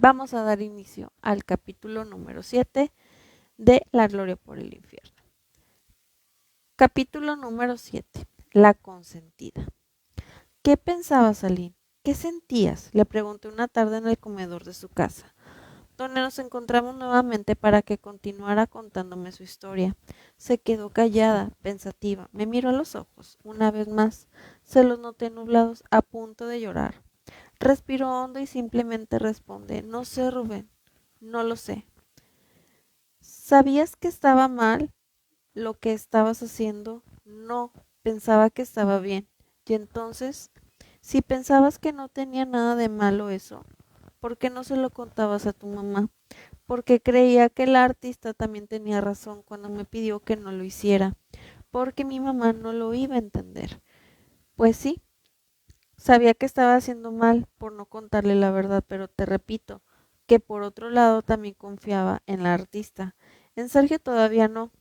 Vamos a dar inicio al capítulo número 7 de La Gloria por el Infierno. Capítulo número 7. La consentida. ¿Qué pensabas, Aline? ¿Qué sentías? Le pregunté una tarde en el comedor de su casa, donde nos encontramos nuevamente para que continuara contándome su historia. Se quedó callada, pensativa. Me miró a los ojos. Una vez más, se los noté nublados, a punto de llorar. Respiró hondo y simplemente responde: no sé, Rubén, no lo sé. ¿Sabías que estaba mal lo que estabas haciendo? No, pensaba que estaba bien. Y entonces, si pensabas que no tenía nada de malo eso, ¿por qué no se lo contabas a tu mamá? Porque creía que el artista también tenía razón cuando me pidió que no lo hiciera, porque mi mamá no lo iba a entender. Pues sí, sabía que estaba haciendo mal por no contarle la verdad, pero te repito que por otro lado también confiaba en la artista. En Sergio todavía no,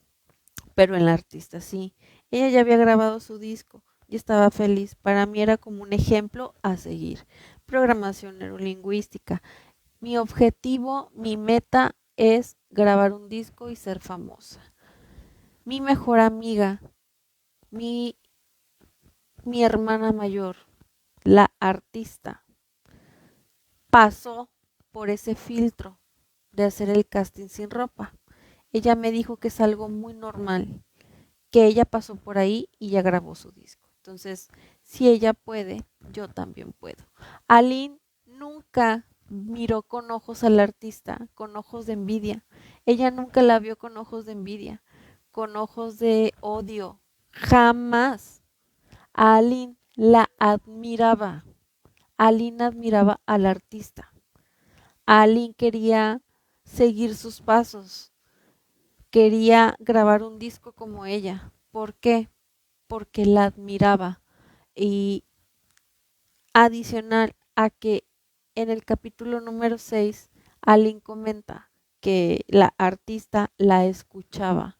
pero en la artista sí. Ella ya había grabado su disco y estaba feliz. Para mí era como un ejemplo a seguir. Programación neurolingüística. Mi objetivo, mi meta es grabar un disco y ser famosa. Mi mejor amiga, mi, mi hermana mayor, la artista, pasó por ese filtro de hacer el casting sin ropa. Ella me dijo que es algo muy normal, que ella pasó por ahí y ya grabó su disco. Entonces, si ella puede, yo también puedo. Aline nunca miró con ojos al artista, con ojos de envidia. Ella nunca la vio con ojos de envidia, con ojos de odio. Jamás. Aline la admiraba. Aline admiraba al artista. Aline quería seguir sus pasos. Quería grabar un disco como ella. ¿Por qué? Porque la admiraba. Y adicional a que en el capítulo número 6, Aline comenta que la artista la escuchaba,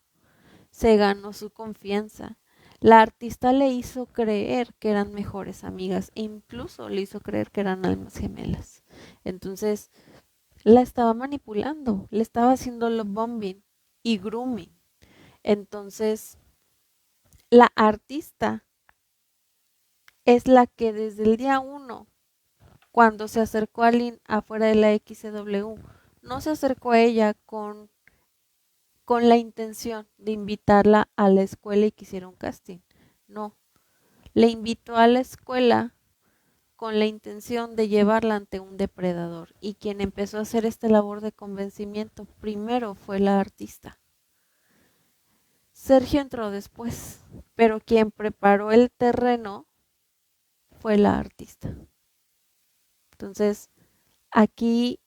se ganó su confianza. La artista le hizo creer que eran mejores amigas e incluso le hizo creer que eran almas gemelas. Entonces, la estaba manipulando, le estaba haciendo love bombing y grooming. Entonces, la artista es la que desde el día 1, cuando se acercó a Lynn afuera de la XW, no se acercó a ella con la intención de invitarla a la escuela y que hiciera un casting. No, le invitó a la escuela con la intención de llevarla ante un depredador. Y quien empezó a hacer esta labor de convencimiento primero fue la artista. Sergio entró después, pero quien preparó el terreno fue la artista. Entonces, aquí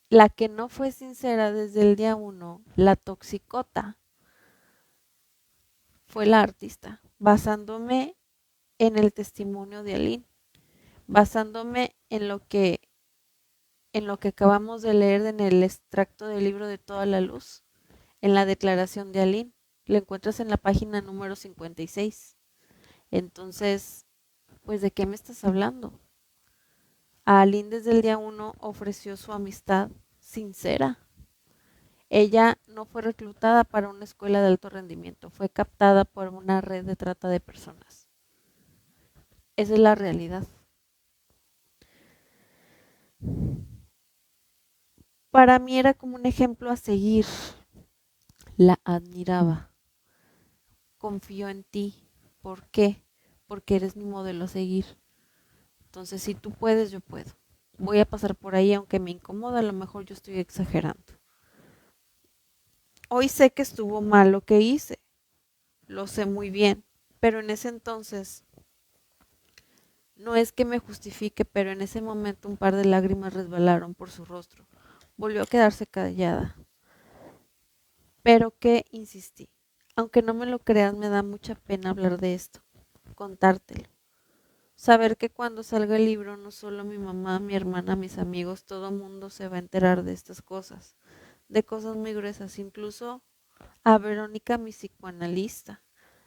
la que no fue sincera desde el día 1, la toxicota, fue la artista, basándome en el testimonio de Aline, basándome en lo que acabamos de leer en el extracto del libro de Toda la Luz, en la declaración de Aline. Lo encuentras en la página número 56. Entonces, pues, ¿de qué me estás hablando? A Aline desde el día 1 ofreció su amistad sincera. Ella no fue reclutada para una escuela de alto rendimiento, fue captada por una red de trata de personas. Esa es la realidad. Para mí era como un ejemplo a seguir. La admiraba. Confío en ti. ¿Por qué? Porque eres mi modelo a seguir. Entonces, si tú puedes, yo puedo. Voy a pasar por ahí, aunque me incomoda, a lo mejor yo estoy exagerando. Hoy sé que estuvo mal lo que hice, lo sé muy bien, pero en ese entonces no es que me justifique, pero en ese momento un par de lágrimas resbalaron por su rostro. Volvió a quedarse callada. Pero que insistí. Aunque no me lo creas, me da mucha pena hablar de esto, contártelo. Saber que cuando salga el libro, no solo mi mamá, mi hermana, mis amigos, todo el mundo se va a enterar de estas cosas, de cosas muy gruesas, incluso a Verónica, mi psicoanalista.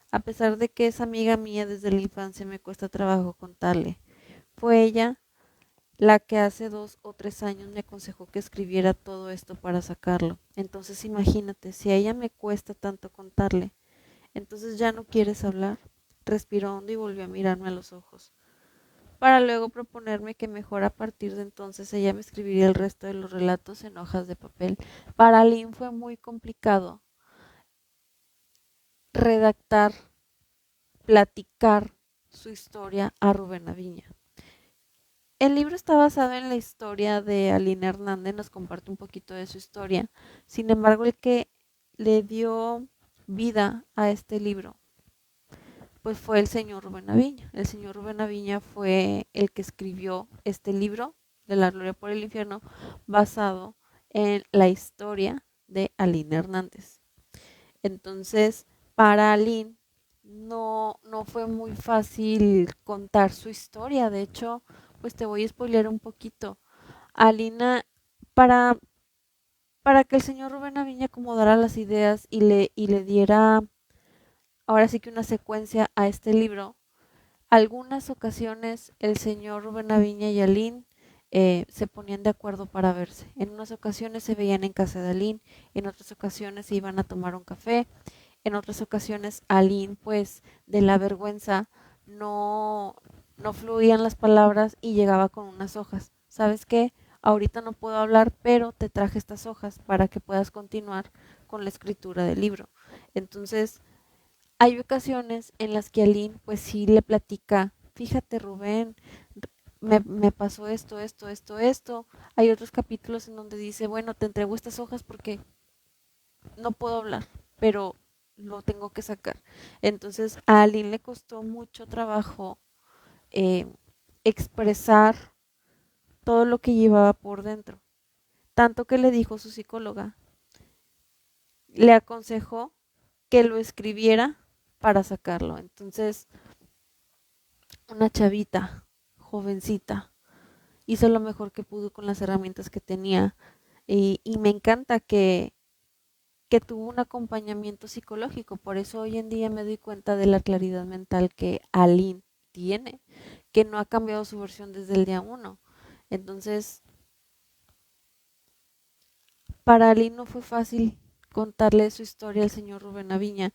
A pesar de que es amiga mía desde la infancia, me cuesta trabajo contarle. Fue ella la que hace 2 o 3 años me aconsejó que escribiera todo esto para sacarlo. Entonces imagínate, si a ella me cuesta tanto contarle, entonces ya no quieres hablar. Respiró hondo y volvió a mirarme a los ojos, para luego proponerme que mejor a partir de entonces ella me escribiría el resto de los relatos en hojas de papel. Para Lynn fue muy complicado redactar, platicar su historia a Rubén Aviña. El libro está basado en la historia de Aline Hernández, nos comparte un poquito de su historia. Sin embargo, el que le dio vida a este libro, pues fue el señor Rubén Aviña. El señor Rubén Aviña fue el que escribió este libro de La Gloria por el Infierno, basado en la historia de Aline Hernández. Entonces, para Aline no fue muy fácil contar su historia. De hecho, pues te voy a spoilear un poquito. Alina, para, para que el señor Rubén Aviña acomodara las ideas y le diera ahora sí que una secuencia a este libro, algunas ocasiones el señor Rubén Aviña y Aline se ponían de acuerdo para verse. En unas ocasiones se veían en casa de Aline, en otras ocasiones se iban a tomar un café, en otras ocasiones Aline, pues de la vergüenza, no, no fluían las palabras y llegaba con unas hojas. ¿Sabes qué? Ahorita no puedo hablar, pero te traje estas hojas para que puedas continuar con la escritura del libro. Entonces, hay ocasiones en las que Aline, pues sí le platica, fíjate Rubén, me pasó esto. Hay otros capítulos en donde dice, bueno, te entrego estas hojas porque no puedo hablar, pero lo tengo que sacar. Entonces a Aline le costó mucho trabajo eh, expresar todo lo que llevaba por dentro. Tanto que le dijo su psicóloga, le aconsejó que lo escribiera para sacarlo. Entonces, una chavita, jovencita, hizo lo mejor que pudo con las herramientas que tenía. Y me encanta que tuvo un acompañamiento psicológico. Por eso hoy en día me doy cuenta de la claridad mental que Aline tiene, que no ha cambiado su versión desde el día uno. Entonces, para Aline no fue fácil contarle su historia al señor Rubén Aviña.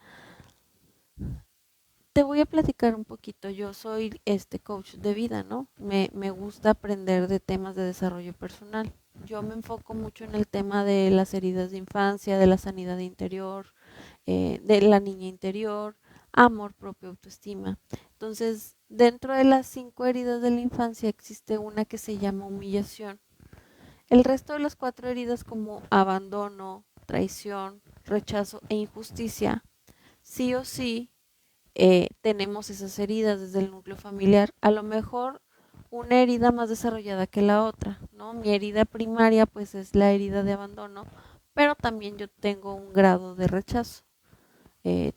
Te voy a platicar un poquito. Yo soy coach de vida, ¿no? Me gusta aprender de temas de desarrollo personal. Yo me enfoco mucho en el tema de las heridas de infancia, de la sanidad interior, de la niña interior, amor propio, autoestima. Entonces, dentro de las 5 heridas de la infancia existe una que se llama humillación. El resto de las 4 heridas como abandono, traición, rechazo e injusticia, sí o sí tenemos esas heridas desde el núcleo familiar. A lo mejor una herida más desarrollada que la otra, ¿no? Mi herida primaria pues es la herida de abandono, pero también yo tengo un grado de rechazo.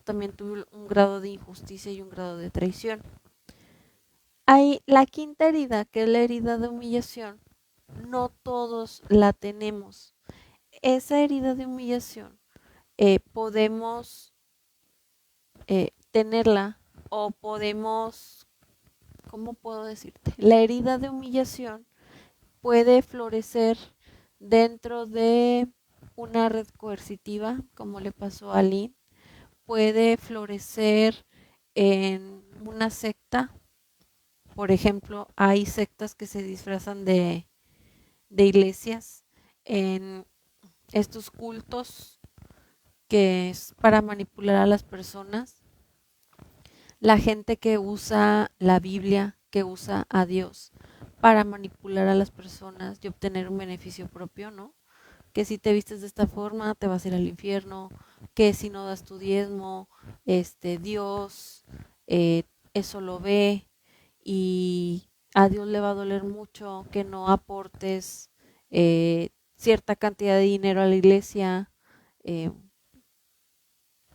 También tuve un grado de injusticia y un grado de traición. Hay la 5.ª herida, que es la herida de humillación. No todos la tenemos. Esa herida de humillación podemos tenerla o podemos, ¿cómo puedo decirte? La herida de humillación puede florecer dentro de una red coercitiva, como le pasó a Lynn, puede florecer en una secta. Por ejemplo, hay sectas que se disfrazan de iglesias, en estos cultos que es para manipular a las personas. La gente que usa la Biblia, que usa a Dios para manipular a las personas y obtener un beneficio propio, ¿no? Que si te vistes de esta forma te vas a ir al infierno, que si no das tu diezmo, Dios eso lo ve y a Dios le va a doler mucho que no aportes cierta cantidad de dinero a la iglesia, eh,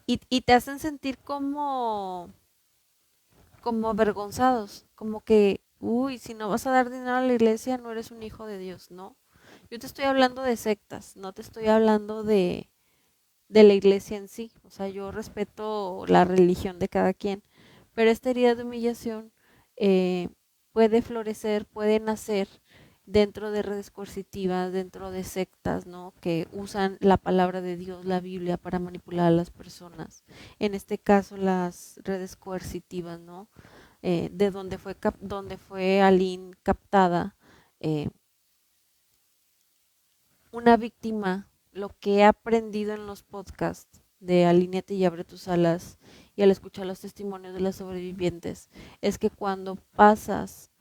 y te hacen sentir como avergonzados, como que, uy, si no vas a dar dinero a la iglesia no eres un hijo de Dios, ¿no? Yo te estoy hablando de sectas, no te estoy hablando de la iglesia en sí. O sea, yo respeto la religión de cada quien, pero esta herida de humillación eh, puede florecer, puede nacer dentro de redes coercitivas, dentro de sectas, ¿no? Que usan la palabra de Dios, la Biblia, para manipular a las personas. En este caso, las redes coercitivas, ¿no? De donde fue Aline captada, eh, una víctima, lo que he aprendido en los podcasts de Alíneate y abre tus alas y al escuchar los testimonios de las sobrevivientes, es que cuando pasas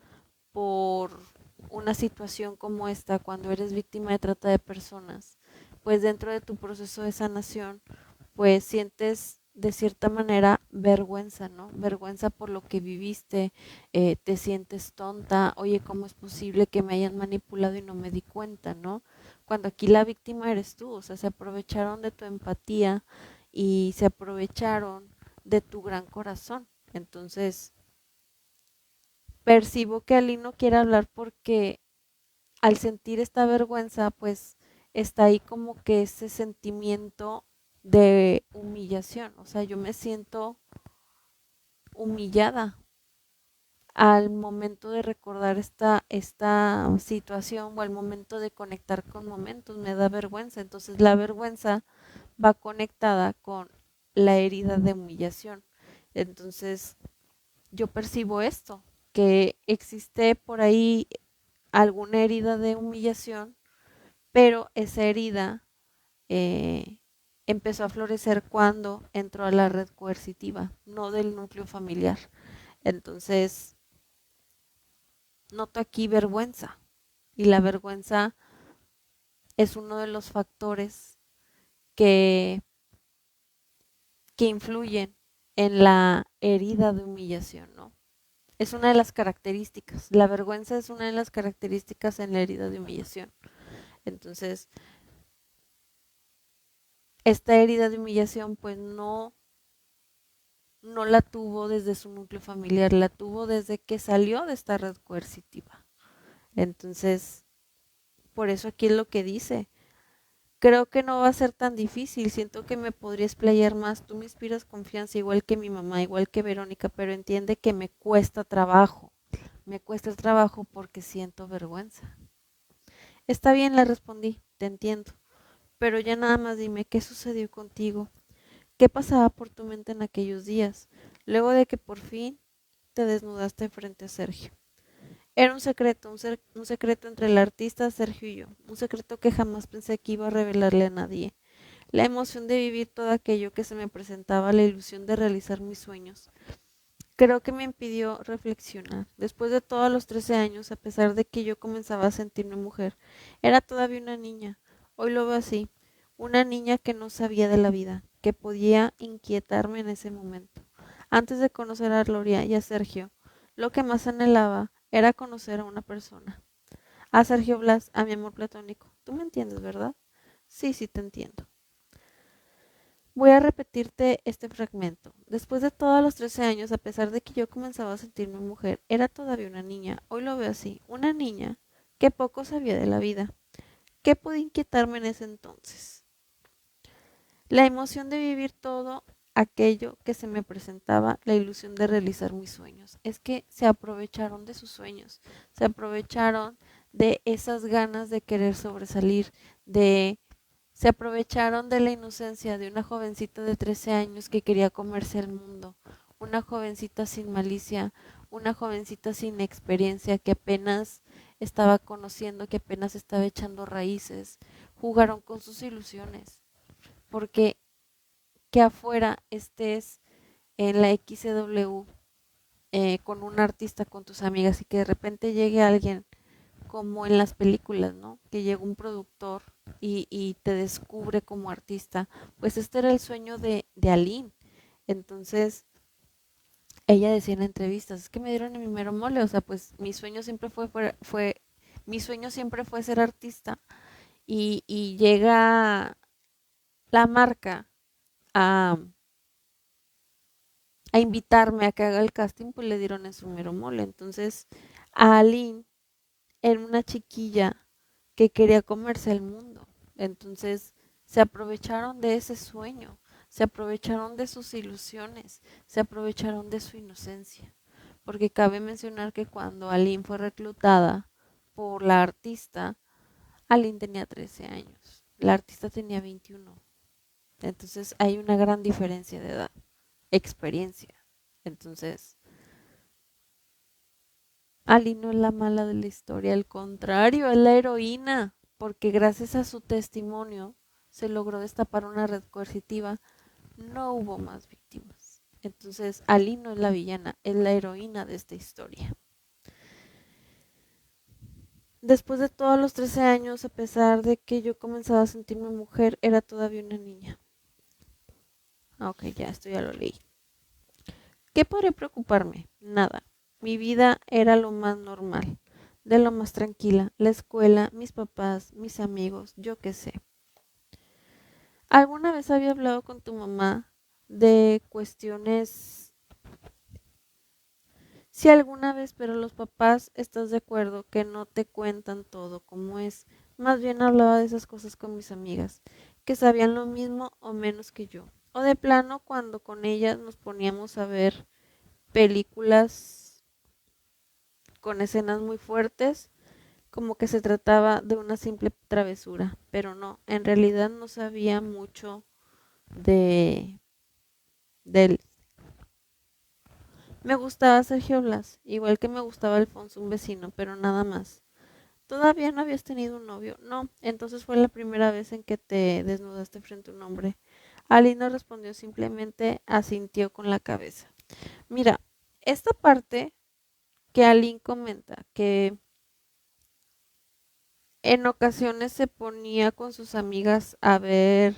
por una situación como esta, cuando eres víctima de trata de personas, pues dentro de tu proceso de sanación, pues sientes de cierta manera vergüenza, ¿no? Vergüenza por lo que viviste, te sientes tonta, oye, ¿cómo es posible que me hayan manipulado y no me di cuenta, ¿no? Cuando aquí la víctima eres tú, o sea, se aprovecharon de tu empatía y se aprovecharon de tu gran corazón. Entonces, percibo que Ali no quiere hablar porque al sentir esta vergüenza, pues está ahí como que ese sentimiento de humillación. O sea, yo me siento humillada al momento de recordar esta situación o al momento de conectar con momentos. Me da vergüenza. Entonces la vergüenza va conectada con la herida de humillación. Entonces yo percibo esto, que existe por ahí alguna herida de humillación, pero esa herida eh, empezó a florecer cuando entró a la red coercitiva, no del núcleo familiar. Entonces, noto aquí vergüenza y la vergüenza es uno de los factores que, que influyen en la herida de humillación, ¿no? Es una de las características. La vergüenza es una de las características en la herida de humillación. Entonces, esta herida de humillación pues no la tuvo desde su núcleo familiar, la tuvo desde que salió de esta red coercitiva. Entonces, por eso aquí es lo que dice. Creo que no va a ser tan difícil, siento que me podría explayar más, tú me inspiras confianza igual que mi mamá, igual que Verónica, pero entiende que me cuesta trabajo porque siento vergüenza. Está bien, le respondí, te entiendo, pero ya nada más dime qué sucedió contigo, qué pasaba por tu mente en aquellos días, luego de que por fin te desnudaste frente a Sergio. Era un secreto, un secreto entre el artista Sergio y yo, un secreto que jamás pensé que iba a revelarle a nadie. La emoción de vivir todo aquello que se me presentaba, la ilusión de realizar mis sueños. Creo que me impidió reflexionar. Después de todos los 13 años, a pesar de que yo comenzaba a sentirme mujer, era todavía una niña. Hoy lo veo así, una niña que no sabía de la vida, que podía inquietarme en ese momento. Antes de conocer a Gloria y a Sergio, lo que más anhelaba era conocer a una persona. A Sergio Blas, a mi amor platónico. Tú me entiendes, ¿verdad? Sí, sí, te entiendo. Voy a repetirte este fragmento. Después de todos los 13 años, a pesar de que yo comenzaba a sentirme mujer, era todavía una niña. Hoy lo veo así, una niña que poco sabía de la vida. ¿Qué podía inquietarme en ese entonces? La emoción de vivir todo aquello que se me presentaba, la ilusión de realizar mis sueños. Es que se aprovecharon de sus sueños, se aprovecharon de esas ganas de querer sobresalir, de se aprovecharon de la inocencia de una jovencita de 13 años que quería comerse el mundo, una jovencita sin malicia, una jovencita sin experiencia que apenas estaba conociendo, que apenas estaba echando raíces. Jugaron con sus ilusiones, porque que afuera estés en la XW con un artista, con tus amigas y que de repente llegue alguien como en las películas, ¿no? Que llega un productor y te descubre como artista. Pues este era el sueño de Aline. Entonces, ella decía en entrevistas, es que me dieron en mi mero mole, o sea, pues mi sueño siempre mi sueño siempre fue ser artista y llega la marca a, a invitarme a que haga el casting, pues le dieron en su mero mole. Entonces, a Aline era una chiquilla que quería comerse el mundo. Entonces se aprovecharon de ese sueño, se aprovecharon de sus ilusiones, se aprovecharon de su inocencia. Porque cabe mencionar que cuando Aline fue reclutada por la artista, Aline tenía 13 años. La artista tenía 21. Entonces hay una gran diferencia de edad, experiencia. Entonces, Ali no es la mala de la historia, al contrario, es la heroína, porque gracias a su testimonio se logró destapar una red coercitiva, no hubo más víctimas. Entonces, Ali no es la villana, es la heroína de esta historia. Después de todos los 13 años, a pesar de que yo comenzaba a sentirme mujer, era todavía una niña. Ok, ya, esto ya lo leí. ¿Qué podría preocuparme? Nada. Mi vida era lo más normal, de lo más tranquila. La escuela, mis papás, mis amigos, yo qué sé. ¿Alguna vez había hablado con tu mamá de cuestiones? Sí, alguna vez, pero los papás, ¿estás de acuerdo que no te cuentan todo como es? Más bien hablaba de esas cosas con mis amigas, que sabían lo mismo o menos que yo. O de plano, cuando con ellas nos poníamos a ver películas con escenas muy fuertes, como que se trataba de una simple travesura, pero no, en realidad no sabía mucho de él. Me gustaba Sergio Blas, igual que me gustaba Alfonso, un vecino, pero nada más. ¿Todavía no habías tenido un novio? No, entonces fue la primera vez en que te desnudaste frente a un hombre. Ali no respondió, simplemente asintió con la cabeza. Mira, esta parte que Aline comenta, que en ocasiones se ponía con sus amigas a ver,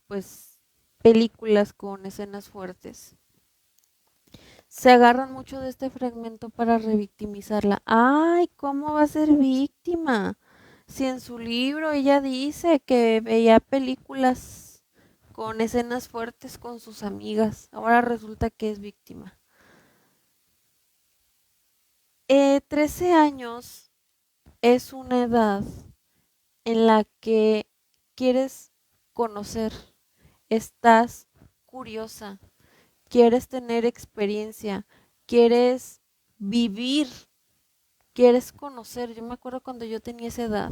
pues, películas con escenas fuertes. Se agarran mucho de este fragmento para revictimizarla. Ay, ¿cómo va a ser víctima? Si en su libro ella dice que veía películas con escenas fuertes con sus amigas, ahora resulta que es víctima. 13 años es una edad en la que quieres conocer, estás curiosa, quieres tener experiencia, quieres vivir, quieres conocer. Yo me acuerdo cuando yo tenía esa edad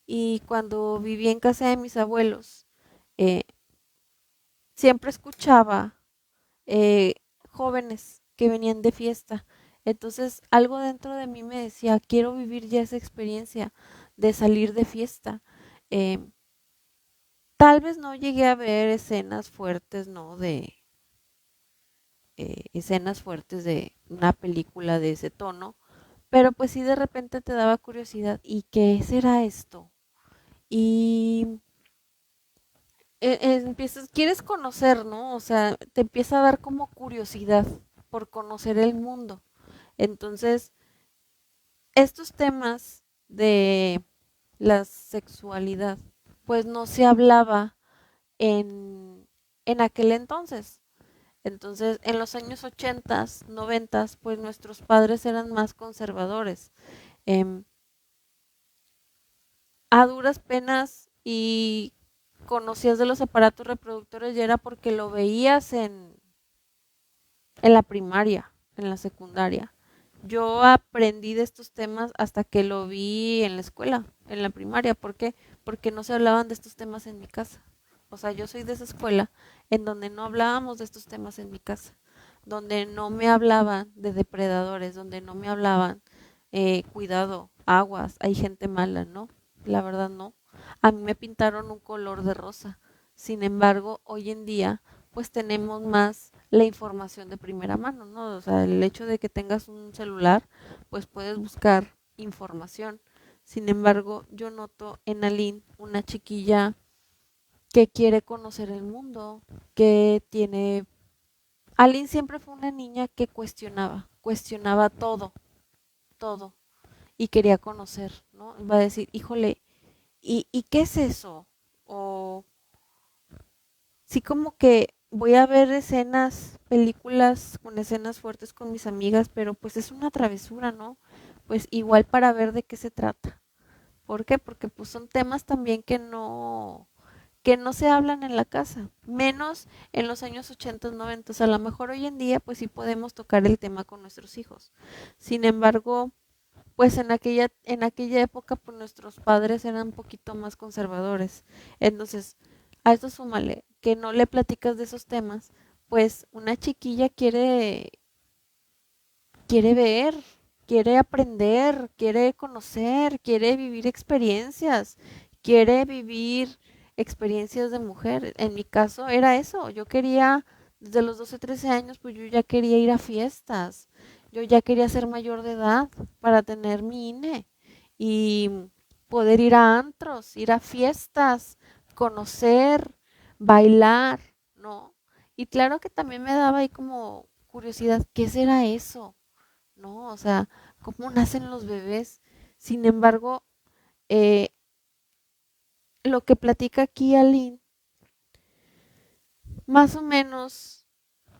y cuando vivía en casa de mis abuelos, eh, siempre escuchaba eh, jóvenes que venían de fiesta. Entonces algo dentro de mí me decía, quiero vivir ya esa experiencia de salir de fiesta. Eh, Tal vez no llegué a ver escenas fuertes, ¿no? De escenas fuertes de una película de ese tono, pero pues sí de repente te daba curiosidad. ¿Y qué será esto? Y empiezas, quieres conocer, ¿no? O sea, te empieza a dar como curiosidad por conocer el mundo. Entonces, estos temas de la sexualidad, pues no se hablaba en aquel entonces. Entonces, en los años 80, 90, pues nuestros padres eran más conservadores. Em, a duras penas y conocías de los aparatos reproductores ya era porque lo veías en la primaria, en la secundaria. Yo aprendí de estos temas hasta que lo vi en la escuela, en la primaria. ¿Por qué? Porque no se hablaban de estos temas en mi casa. O sea, yo soy de esa escuela en donde no hablábamos de estos temas en mi casa, donde no me hablaban de depredadores, donde no me hablaban, cuidado, aguas, hay gente mala, ¿no? La verdad no. A mí me pintaron un color de rosa. Sin embargo, hoy en día, pues tenemos más la información de primera mano, ¿no? O sea, el hecho de que tengas un celular, pues puedes buscar información. Sin embargo, yo noto en Aline una chiquilla que quiere conocer el mundo, que tiene... Aline siempre fue una niña que cuestionaba todo, todo, y quería conocer, ¿no? Va a decir, híjole, ¿y qué es eso? O sí como que voy a ver escenas, películas con escenas fuertes con mis amigas, pero pues es una travesura, ¿no? Pues igual para ver de qué se trata. ¿Por qué? Porque pues son temas también que no se hablan en la casa, menos en los años 80, 90. A lo mejor hoy en día pues sí podemos tocar el tema con nuestros hijos. Sin embargo, pues en aquella época pues nuestros padres eran un poquito más conservadores. Entonces, a esto súmale que no le platicas de esos temas, pues una chiquilla quiere ver, quiere aprender, quiere conocer, quiere vivir experiencias, quiere vivir experiencias de mujer. En mi caso era eso, yo quería, desde los 12, 13 años, pues yo ya quería ir a fiestas, yo ya quería ser mayor de edad para tener mi INE y poder ir a antros, ir a fiestas, conocer, bailar, ¿no? Y claro que también me daba ahí como curiosidad, ¿qué será eso? ¿No? O sea, cómo nacen los bebés. Sin embargo, eh, lo que platica aquí Aline, más o menos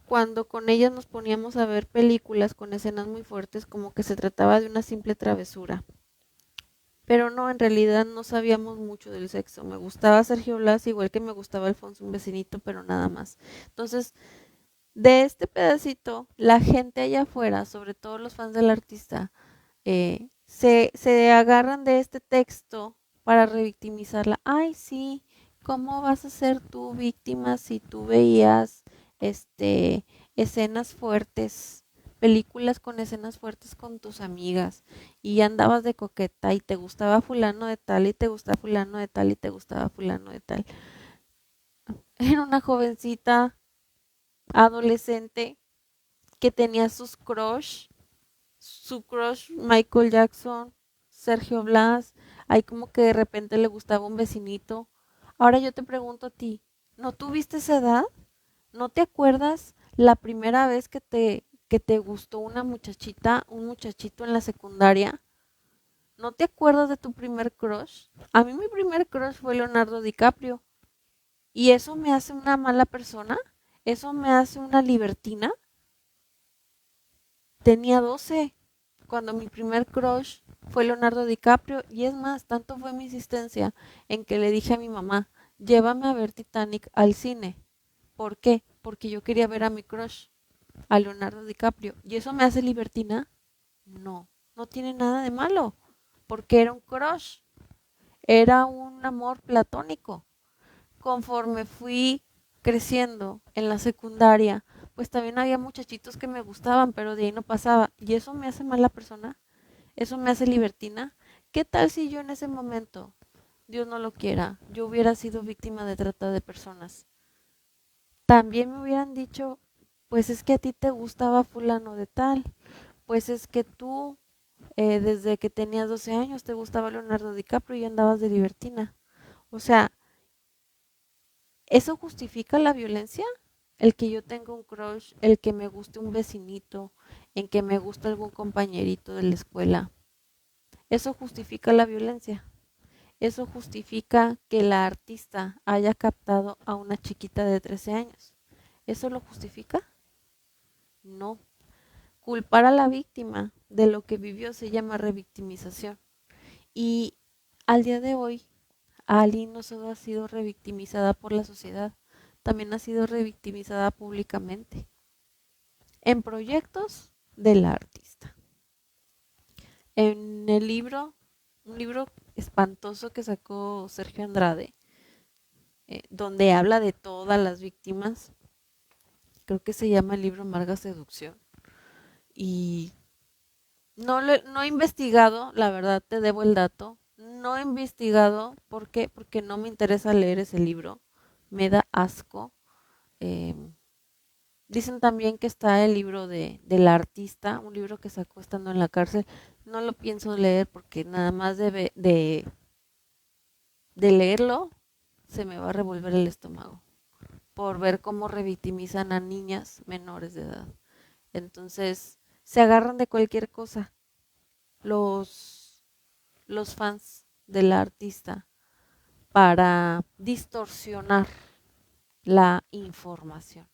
cuando con ellas nos poníamos a ver películas con escenas muy fuertes, como que se trataba de una simple travesura. Pero no, en realidad no sabíamos mucho del sexo. Me gustaba Sergio Blas, igual que me gustaba Alfonso, un vecinito, pero nada más. Entonces, de este pedacito, la gente allá afuera, sobre todo los fans del artista, se agarran de este texto para revictimizarla. Ay, sí, ¿cómo vas a ser tú víctima si tú veías este escenas fuertes, películas con escenas fuertes con tus amigas y andabas de coqueta y te gustaba fulano de tal y te gustaba fulano de tal y te gustaba fulano de tal? Era una jovencita adolescente que tenía su crush Michael Jackson, Sergio Blas, ahí como que de repente le gustaba un vecinito. Ahora yo te pregunto a ti, ¿no tuviste esa edad? ¿No te acuerdas la primera vez que te gustó una muchachita, un muchachito en la secundaria? ¿No te acuerdas de tu primer crush? A mí mi primer crush fue Leonardo DiCaprio. ¿Y eso me hace una mala persona? ¿Eso me hace una libertina? Tenía 12 cuando mi primer crush fue Leonardo DiCaprio y es más, tanto fue mi insistencia en que le dije a mi mamá, llévame a ver Titanic al cine. ¿Por qué? Porque yo quería ver a mi crush, a Leonardo DiCaprio. ¿Y eso me hace libertina? No, no tiene nada de malo, porque era un crush, era un amor platónico. Conforme fui creciendo en la secundaria, pues también había muchachitos que me gustaban, pero de ahí no pasaba. ¿Y eso me hace mala persona? ¿Eso me hace libertina? ¿Qué tal si yo en ese momento, Dios no lo quiera, yo hubiera sido víctima de trata de personas? También me hubieran dicho, pues es que a ti te gustaba fulano de tal, pues es que tú desde que tenías 12 años te gustaba Leonardo DiCaprio y andabas de libertina. O sea, ¿eso justifica la violencia? El que yo tenga un crush, el que me guste un vecinito, en que me guste algún compañerito de la escuela. ¿Eso justifica la violencia? ¿Eso justifica que la artista haya captado a una chiquita de 13 años? ¿Eso lo justifica? No. Culpar a la víctima de lo que vivió se llama revictimización. Y al día de hoy, Ali no solo ha sido revictimizada por la sociedad, también ha sido revictimizada públicamente en proyectos de la artista. En el libro, un libro espantoso que sacó Sergio Andrade, donde habla de todas las víctimas, creo que se llama el libro Amarga Seducción. Y no he investigado, la verdad te debo el dato, no he investigado, ¿por qué? Porque no me interesa leer ese libro, me da asco. Eh, Dicen también que está el libro del artista, un libro que sacó estando en la cárcel. No lo pienso leer porque nada más de leerlo se me va a revolver el estómago por ver cómo revictimizan a niñas menores de edad. Entonces, se agarran de cualquier cosa los, los fans del artista para distorsionar la información.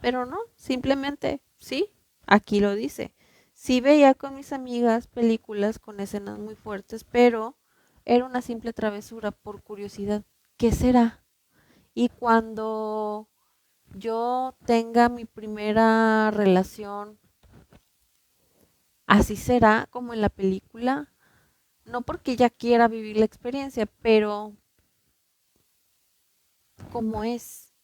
Pero no, simplemente, sí, aquí lo dice. Sí veía con mis amigas películas con escenas muy fuertes, pero era una simple travesura por curiosidad. ¿Qué será? Y cuando yo tenga mi primera relación Así será como en la película, no porque ella quiera vivir la experiencia, pero como es,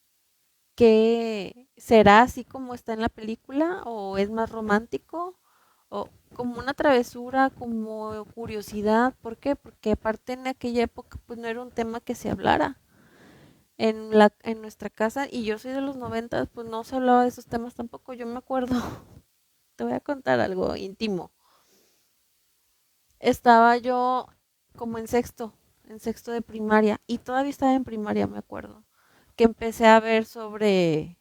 que será así como está en la película o es más romántico o como una travesura, como curiosidad. ¿Por qué? Porque aparte en aquella época pues no era un tema que se hablara en nuestra casa, y yo soy de los 90, pues no se hablaba de esos temas tampoco. Yo me acuerdo, te voy a contar algo íntimo. Estaba yo como en sexto de primaria, y todavía estaba en primaria, me acuerdo, que empecé a ver sobre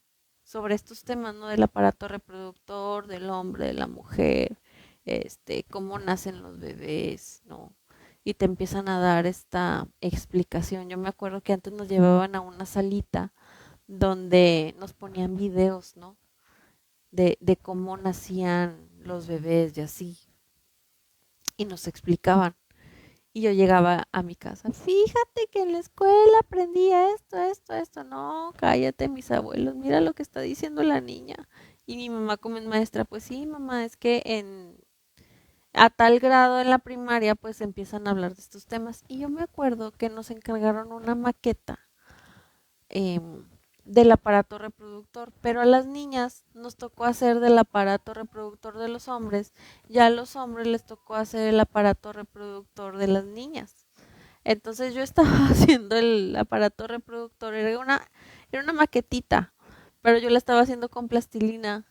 estos temas, ¿no? Del aparato reproductor, del hombre, de la mujer, cómo nacen los bebés, ¿no? Y te empiezan a dar esta explicación. Yo me acuerdo que antes nos llevaban a una salita donde nos ponían videos, ¿no? De cómo nacían los bebés y así, y nos explicaban. Y yo llegaba a mi casa, fíjate que en la escuela aprendí esto. No, cállate, mis abuelos, mira lo que está diciendo la niña. Y mi mamá como es maestra, pues sí, mamá, es que a tal grado en la primaria pues empiezan a hablar de estos temas. Y yo me acuerdo que nos encargaron una maqueta eh, del aparato reproductor, pero a las niñas nos tocó hacer del aparato reproductor de los hombres, ya a los hombres les tocó hacer el aparato reproductor de las niñas. Entonces yo estaba haciendo el aparato reproductor, era una maquetita, pero yo la estaba haciendo con plastilina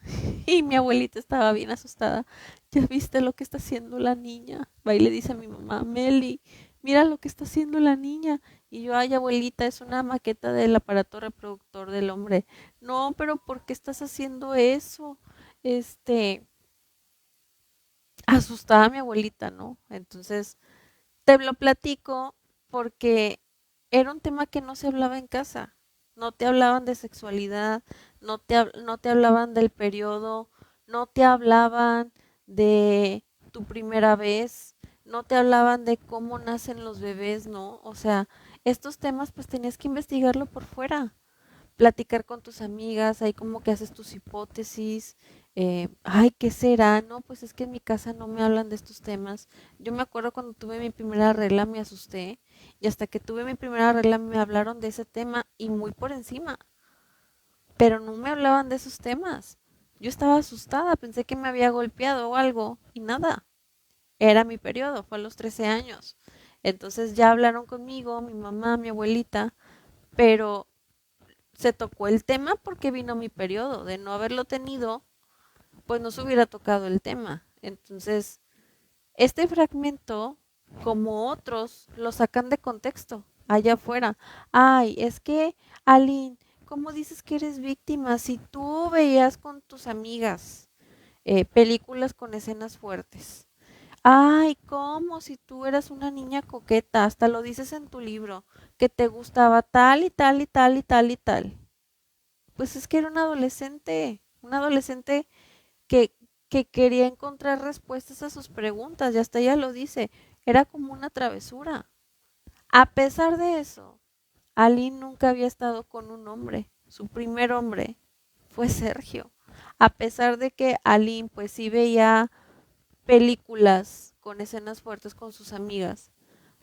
y mi abuelita estaba bien asustada. ¿Ya viste lo que está haciendo la niña? Va y le dice a mi mamá, Meli, mira lo que está haciendo la niña. Y yo, ay abuelita, es una maqueta del aparato reproductor del hombre. No, pero ¿por qué estás haciendo eso? Este, asustada a mi abuelita, ¿no? Entonces te lo platico porque era un tema que no se hablaba en casa. No te hablaban de sexualidad, no te hablaban del periodo, no te hablaban de tu primera vez, no te hablaban de cómo nacen los bebés, ¿no? O sea, estos temas pues tenías que investigarlo por fuera, platicar con tus amigas, ahí como que haces tus hipótesis. Ay, ¿qué será? No, pues es que en mi casa no me hablan de estos temas. Yo me acuerdo cuando tuve mi primera regla me asusté, y hasta que tuve mi primera regla me hablaron de ese tema y muy por encima, pero no me hablaban de esos temas. Yo estaba asustada, pensé que me había golpeado o algo y nada. Era mi periodo, fue a los 13 años. Entonces ya hablaron conmigo, mi mamá, mi abuelita, pero se tocó el tema porque vino mi periodo. De no haberlo tenido, pues no se hubiera tocado el tema. Entonces, este fragmento, como otros, lo sacan de contexto allá afuera. Ay, es que, Aline, ¿cómo dices que eres víctima? Si tú veías con tus amigas películas con escenas fuertes. Ay, ¿cómo? Si tú eras una niña coqueta, hasta lo dices en tu libro, que te gustaba tal y tal y tal y tal y tal. Pues es que era un adolescente que, que quería encontrar respuestas a sus preguntas, y hasta ella lo dice, era como una travesura. A pesar de eso, Ali nunca había estado con un hombre, su primer hombre fue Sergio. A pesar de que Aline pues sí veía películas con escenas fuertes con sus amigas,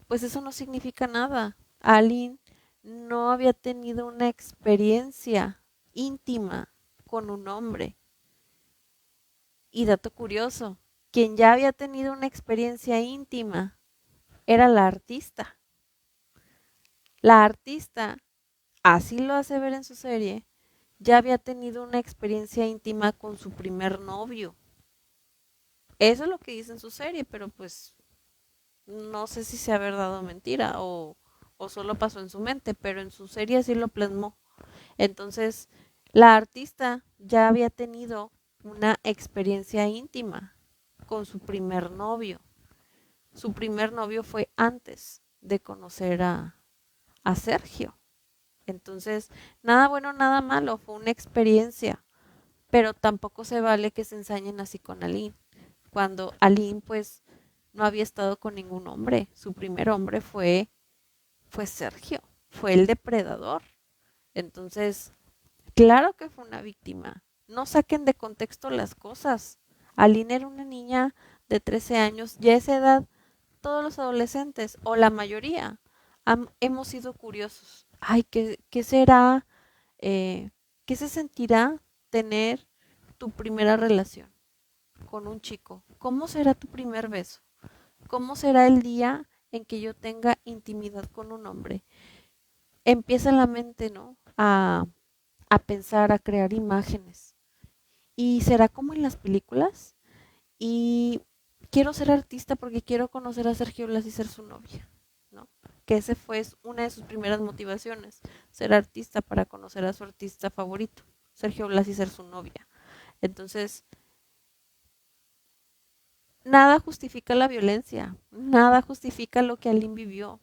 pues eso no significa nada. Aline no había tenido una experiencia íntima con un hombre. Y dato curioso, quien ya había tenido una experiencia íntima era la artista. La artista, así lo hace ver en su serie, ya había tenido una experiencia íntima con su primer novio. Eso es lo que dice en su serie, pero pues no sé si sea verdad o mentira, o solo pasó en su mente, pero en su serie así lo plasmó. Entonces, la artista ya había tenido una experiencia íntima con su primer novio. Su primer novio fue antes de conocer a Sergio. Entonces, nada bueno, nada malo, fue una experiencia, pero tampoco se vale que se ensañen así con Aline, cuando Aline pues no había estado con ningún hombre. Su primer hombre fue Sergio, fue el depredador. Entonces, claro que fue una víctima. No saquen de contexto las cosas. Aline era una niña de 13 años, ya a esa edad todos los adolescentes, o la mayoría, hemos sido curiosos. Ay, ¿qué será? ¿Qué se sentirá tener tu primera relación con un chico? ¿Cómo será tu primer beso? ¿Cómo será el día en que yo tenga intimidad con un hombre? Empieza la mente, ¿no? A pensar, a crear imágenes. ¿Y será como en las películas? Y quiero ser artista porque quiero conocer a Sergio Blas y ser su novia, ¿no? Que ese fue una de sus primeras motivaciones, ser artista para conocer a su artista favorito, Sergio Blas y ser su novia. Entonces, nada justifica la violencia, nada justifica lo que Aline vivió.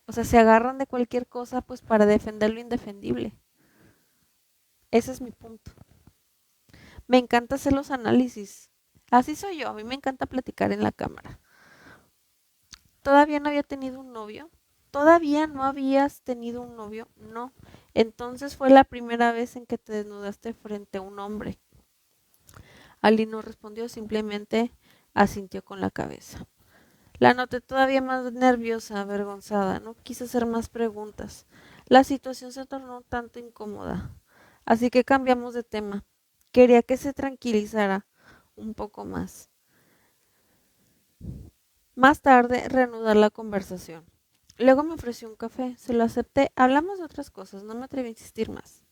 O sea, se agarran de cualquier cosa pues para defender lo indefendible. Ese es mi punto. Me encanta hacer los análisis. Así soy yo, a mí me encanta platicar en la cámara. ¿Todavía no había tenido un novio? ¿Todavía no habías tenido un novio? No. Entonces fue la primera vez en que te desnudaste frente a un hombre. Ali no respondió, simplemente asintió con la cabeza. La noté todavía más nerviosa, avergonzada. No quise hacer más preguntas. La situación se tornó un tanto incómoda. Así que cambiamos de tema. Quería que se tranquilizara un poco más. Más tarde, reanudar la conversación. Luego me ofreció un café, se lo acepté. Hablamos de otras cosas, no me atreví a insistir más.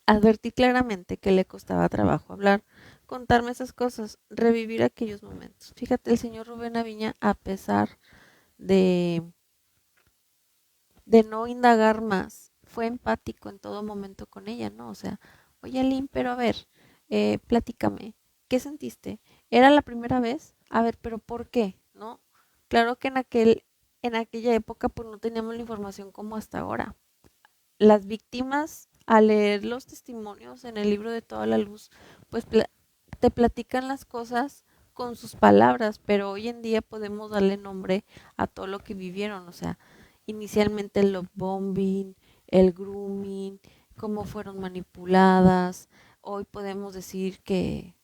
Advertí claramente que le costaba trabajo hablar, contarme esas cosas, revivir aquellos momentos. Fíjate, el señor Rubén Aviña, a pesar de, de no indagar más, fue empático en todo momento con ella, ¿no? O sea, oye, Lynn, pero a ver, platícame, ¿qué sentiste? ¿Era la primera vez? A ver, pero ¿por qué? ¿No? Claro que en aquella época pues no teníamos la información como hasta ahora. Las víctimas, al leer los testimonios en el libro de Toda la Luz, pues te platican las cosas con sus palabras, pero hoy en día podemos darle nombre a todo lo que vivieron, o sea, inicialmente el love bombing, el grooming, cómo fueron manipuladas. Hoy podemos decir que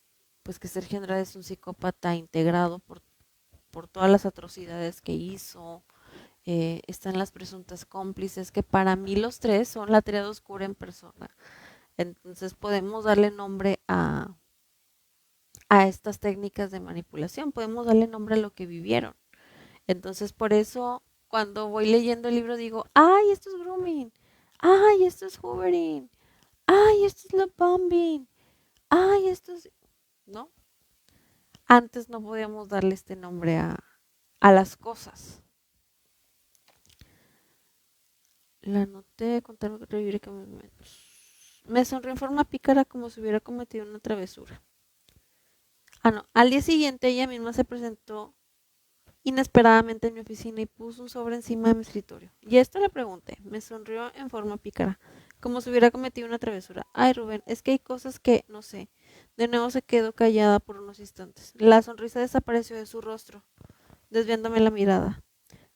pues que Sergio Andrade es un psicópata integrado por todas las atrocidades que hizo. Están las presuntas cómplices, que para mí los tres son la triada oscura en persona. Entonces podemos darle nombre a estas técnicas de manipulación, podemos darle nombre a lo que vivieron. Entonces por eso cuando voy leyendo el libro digo, ay, esto es grooming, ay, esto es hoovering, ay, esto es love bombing, ay, esto es... ¿No? Antes no podíamos darle este nombre a las cosas. La noté, contar, revivir que me sonrió en forma pícara como si hubiera cometido una travesura. No. Al día siguiente ella misma se presentó inesperadamente en mi oficina y puso un sobre encima de mi escritorio. Y esto le pregunté. Me sonrió en forma pícara, como si hubiera cometido una travesura. Ay, Rubén, es que hay cosas que no sé. De nuevo se quedó callada por unos instantes. La sonrisa desapareció de su rostro, desviándome la mirada.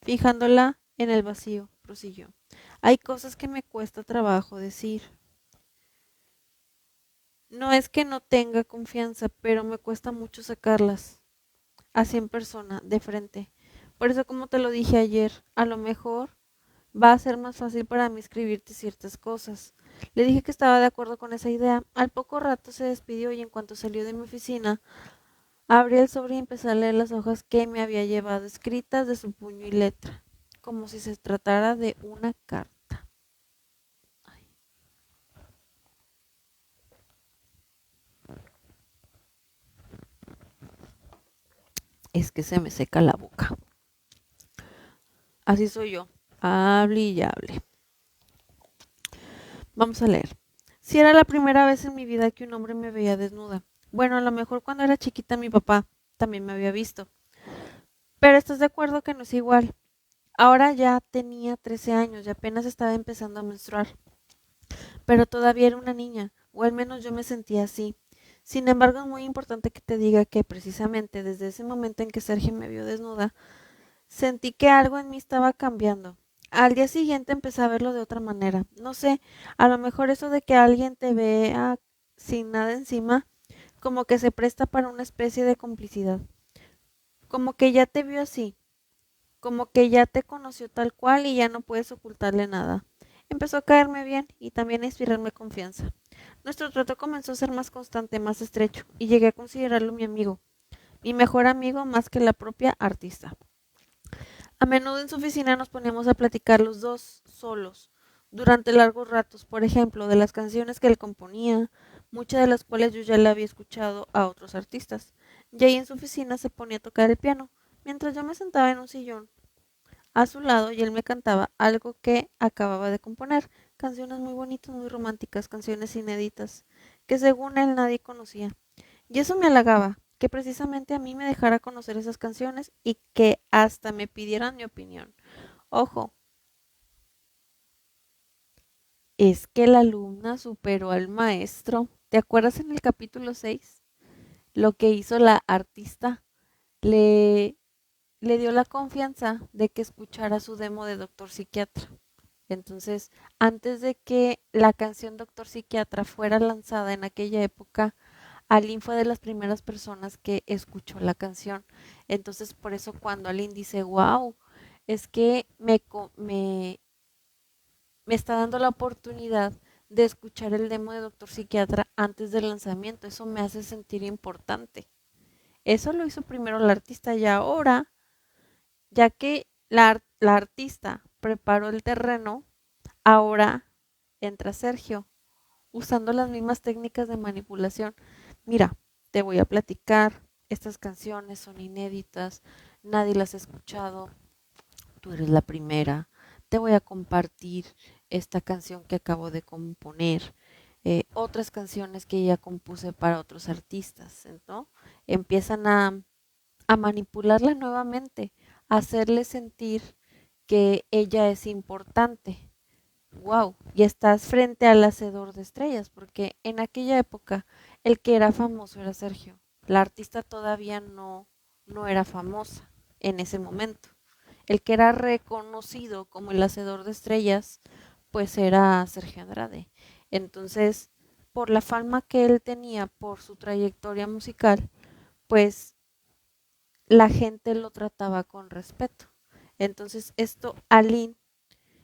Fijándola en el vacío, prosiguió. Hay cosas que me cuesta trabajo decir. No es que no tenga confianza, pero me cuesta mucho sacarlas así en persona, de frente. Por eso, como te lo dije ayer, a lo mejor va a ser más fácil para mí escribirte ciertas cosas. Le dije que estaba de acuerdo con esa idea. Al poco rato se despidió y en cuanto salió de mi oficina, abrí el sobre y empecé a leer las hojas que me había llevado escritas de su puño y letra, como si se tratara de una carta. Es que se me seca la boca. Así soy yo. Hable y hable. Vamos a leer. Si era la primera vez en mi vida que un hombre me veía desnuda. Bueno, a lo mejor cuando era chiquita mi papá también me había visto. Pero estás de acuerdo que no es igual. Ahora ya tenía 13 años y apenas estaba empezando a menstruar. Pero todavía era una niña, o al menos yo me sentía así. Sin embargo, es muy importante que te diga que precisamente desde ese momento en que Sergio me vio desnuda, sentí que algo en mí estaba cambiando. Al día siguiente empecé a verlo de otra manera. No sé, a lo mejor eso de que alguien te vea sin nada encima, como que se presta para una especie de complicidad. como que ya te vio así, como que ya te conoció tal cual y ya no puedes ocultarle nada. Empezó a caerme bien y también a inspirarme confianza. Nuestro trato comenzó a ser más constante, más estrecho, y llegué a considerarlo mi amigo, mi mejor amigo más que la propia artista. A menudo en su oficina nos poníamos a platicar los dos solos, durante largos ratos, por ejemplo, de las canciones que él componía, muchas de las cuales yo ya le había escuchado a otros artistas. Y ahí en su oficina se ponía a tocar el piano, mientras yo me sentaba en un sillón a su lado y él me cantaba algo que acababa de componer, canciones muy bonitas, muy románticas, canciones inéditas, que según él nadie conocía. Y eso me halagaba, que precisamente a mí me dejara conocer esas canciones y que hasta me pidieran mi opinión. Ojo, es que la alumna superó al maestro. ¿Te acuerdas en el capítulo 6? Lo que hizo la artista, le, le dio la confianza de que escuchara su demo de Doctor Psiquiatra. Entonces, antes de que la canción Doctor Psiquiatra fuera lanzada en aquella época, Aline fue de las primeras personas que escuchó la canción. Entonces, por eso cuando Aline dice, wow, es que me está dando la oportunidad de escuchar el demo de Doctor Psiquiatra antes del lanzamiento. Eso me hace sentir importante. Eso lo hizo primero la artista y ahora, ya que la artista preparó el terreno, ahora entra Sergio usando las mismas técnicas de manipulación. Mira, te voy a platicar, estas canciones son inéditas, nadie las ha escuchado, tú eres la primera, te voy a compartir esta canción que acabo de componer, otras canciones que ya compuse para otros artistas, ¿no? Empiezan a manipularla nuevamente, a hacerle sentir que ella es importante. Wow, y estás frente al hacedor de estrellas, porque en aquella época el que era famoso era Sergio. La artista todavía no era famosa en ese momento. El que era reconocido como el hacedor de estrellas, pues era Sergio Andrade. Entonces, por la fama que él tenía, por su trayectoria musical, pues la gente lo trataba con respeto. Entonces, esto Aline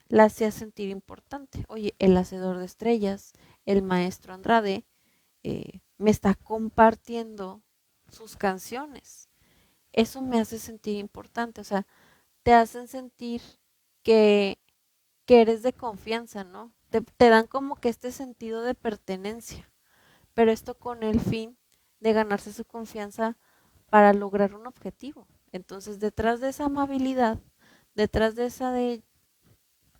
la hacía sentir importante. Oye, el hacedor de estrellas, el maestro Andrade, me está compartiendo sus canciones. Eso me hace sentir importante, o sea, te hacen sentir que, que eres de confianza, ¿no? Te dan como que este sentido de pertenencia, pero esto con el fin de ganarse su confianza para lograr un objetivo. Entonces, detrás de esa amabilidad, detrás de esa de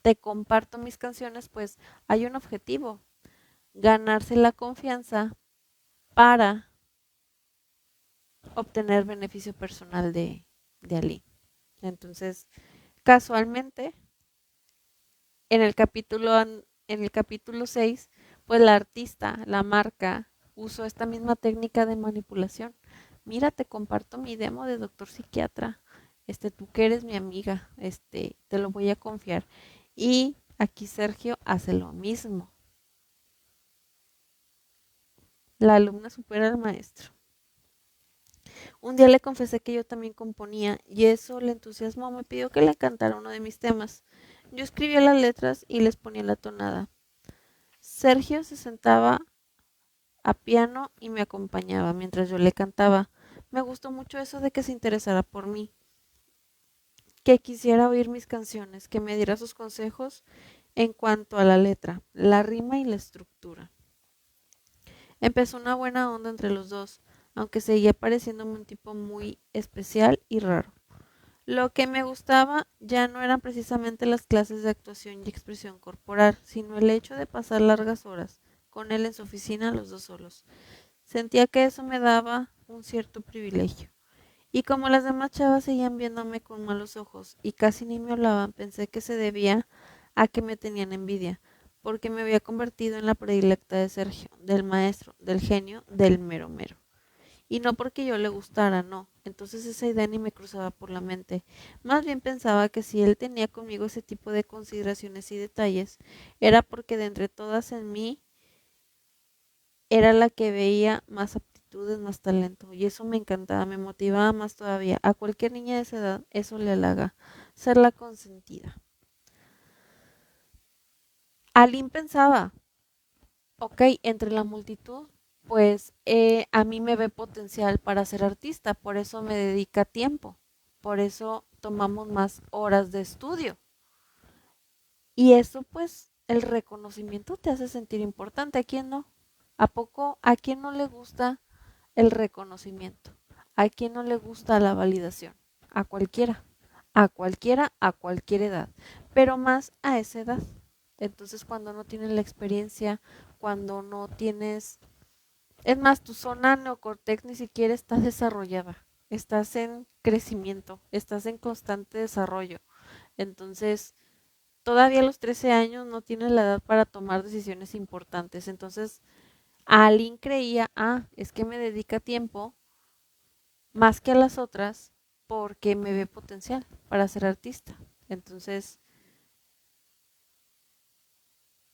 te comparto mis canciones, pues hay un objetivo, ganarse la confianza para obtener beneficio personal de Ali. Entonces, casualmente, en el capítulo 6, pues la artista, la marca, usó esta misma técnica de manipulación. Mira, te comparto mi demo de Doctor Psiquiatra. Tú que eres mi amiga, te lo voy a confiar. Y aquí Sergio hace lo mismo. La alumna supera al maestro. Un día le confesé que yo también componía y eso le entusiasmó. Me pidió que le cantara uno de mis temas. Yo escribía las letras y les ponía la tonada. Sergio se sentaba a piano y me acompañaba mientras yo le cantaba. Me gustó mucho eso de que se interesara por mí, que quisiera oír mis canciones, que me diera sus consejos en cuanto a la letra, la rima y la estructura. Empezó una buena onda entre los dos, aunque seguía pareciéndome un tipo muy especial y raro. Lo que me gustaba ya no eran precisamente las clases de actuación y expresión corporal, sino el hecho de pasar largas horas con él en su oficina los dos solos. Sentía que eso me daba un cierto privilegio. Y como las demás chavas seguían viéndome con malos ojos y casi ni me hablaban, pensé que se debía a que me tenían envidia, porque me había convertido en la predilecta de Sergio, del maestro, del genio, del mero mero. Y no porque yo le gustara, no. Entonces esa idea ni me cruzaba por la mente. Más bien pensaba que si él tenía conmigo ese tipo de consideraciones y detalles, era porque de entre todas en mí era la que veía más aptitudes, más talento. Y eso me encantaba, me motivaba más todavía. A cualquier niña de esa edad eso le halaga, ser la consentida. Aline pensaba, ok, entre la multitud, pues a mí me ve potencial para ser artista, por eso me dedica tiempo, por eso tomamos más horas de estudio. Y eso pues el reconocimiento te hace sentir importante, ¿a quién no? ¿A poco a quién no le gusta el reconocimiento? ¿A quién no le gusta la validación? A cualquiera, a cualquiera, a cualquier edad, pero más a esa edad. Entonces cuando no tienes la experiencia, cuando no tienes, es más, tu zona neocortex ni siquiera está desarrollada, estás en crecimiento, estás en constante desarrollo. Entonces, todavía a los 13 años no tienes la edad para tomar decisiones importantes. Entonces, Aline creía, es que me dedica tiempo más que a las otras porque me ve potencial para ser artista. Entonces,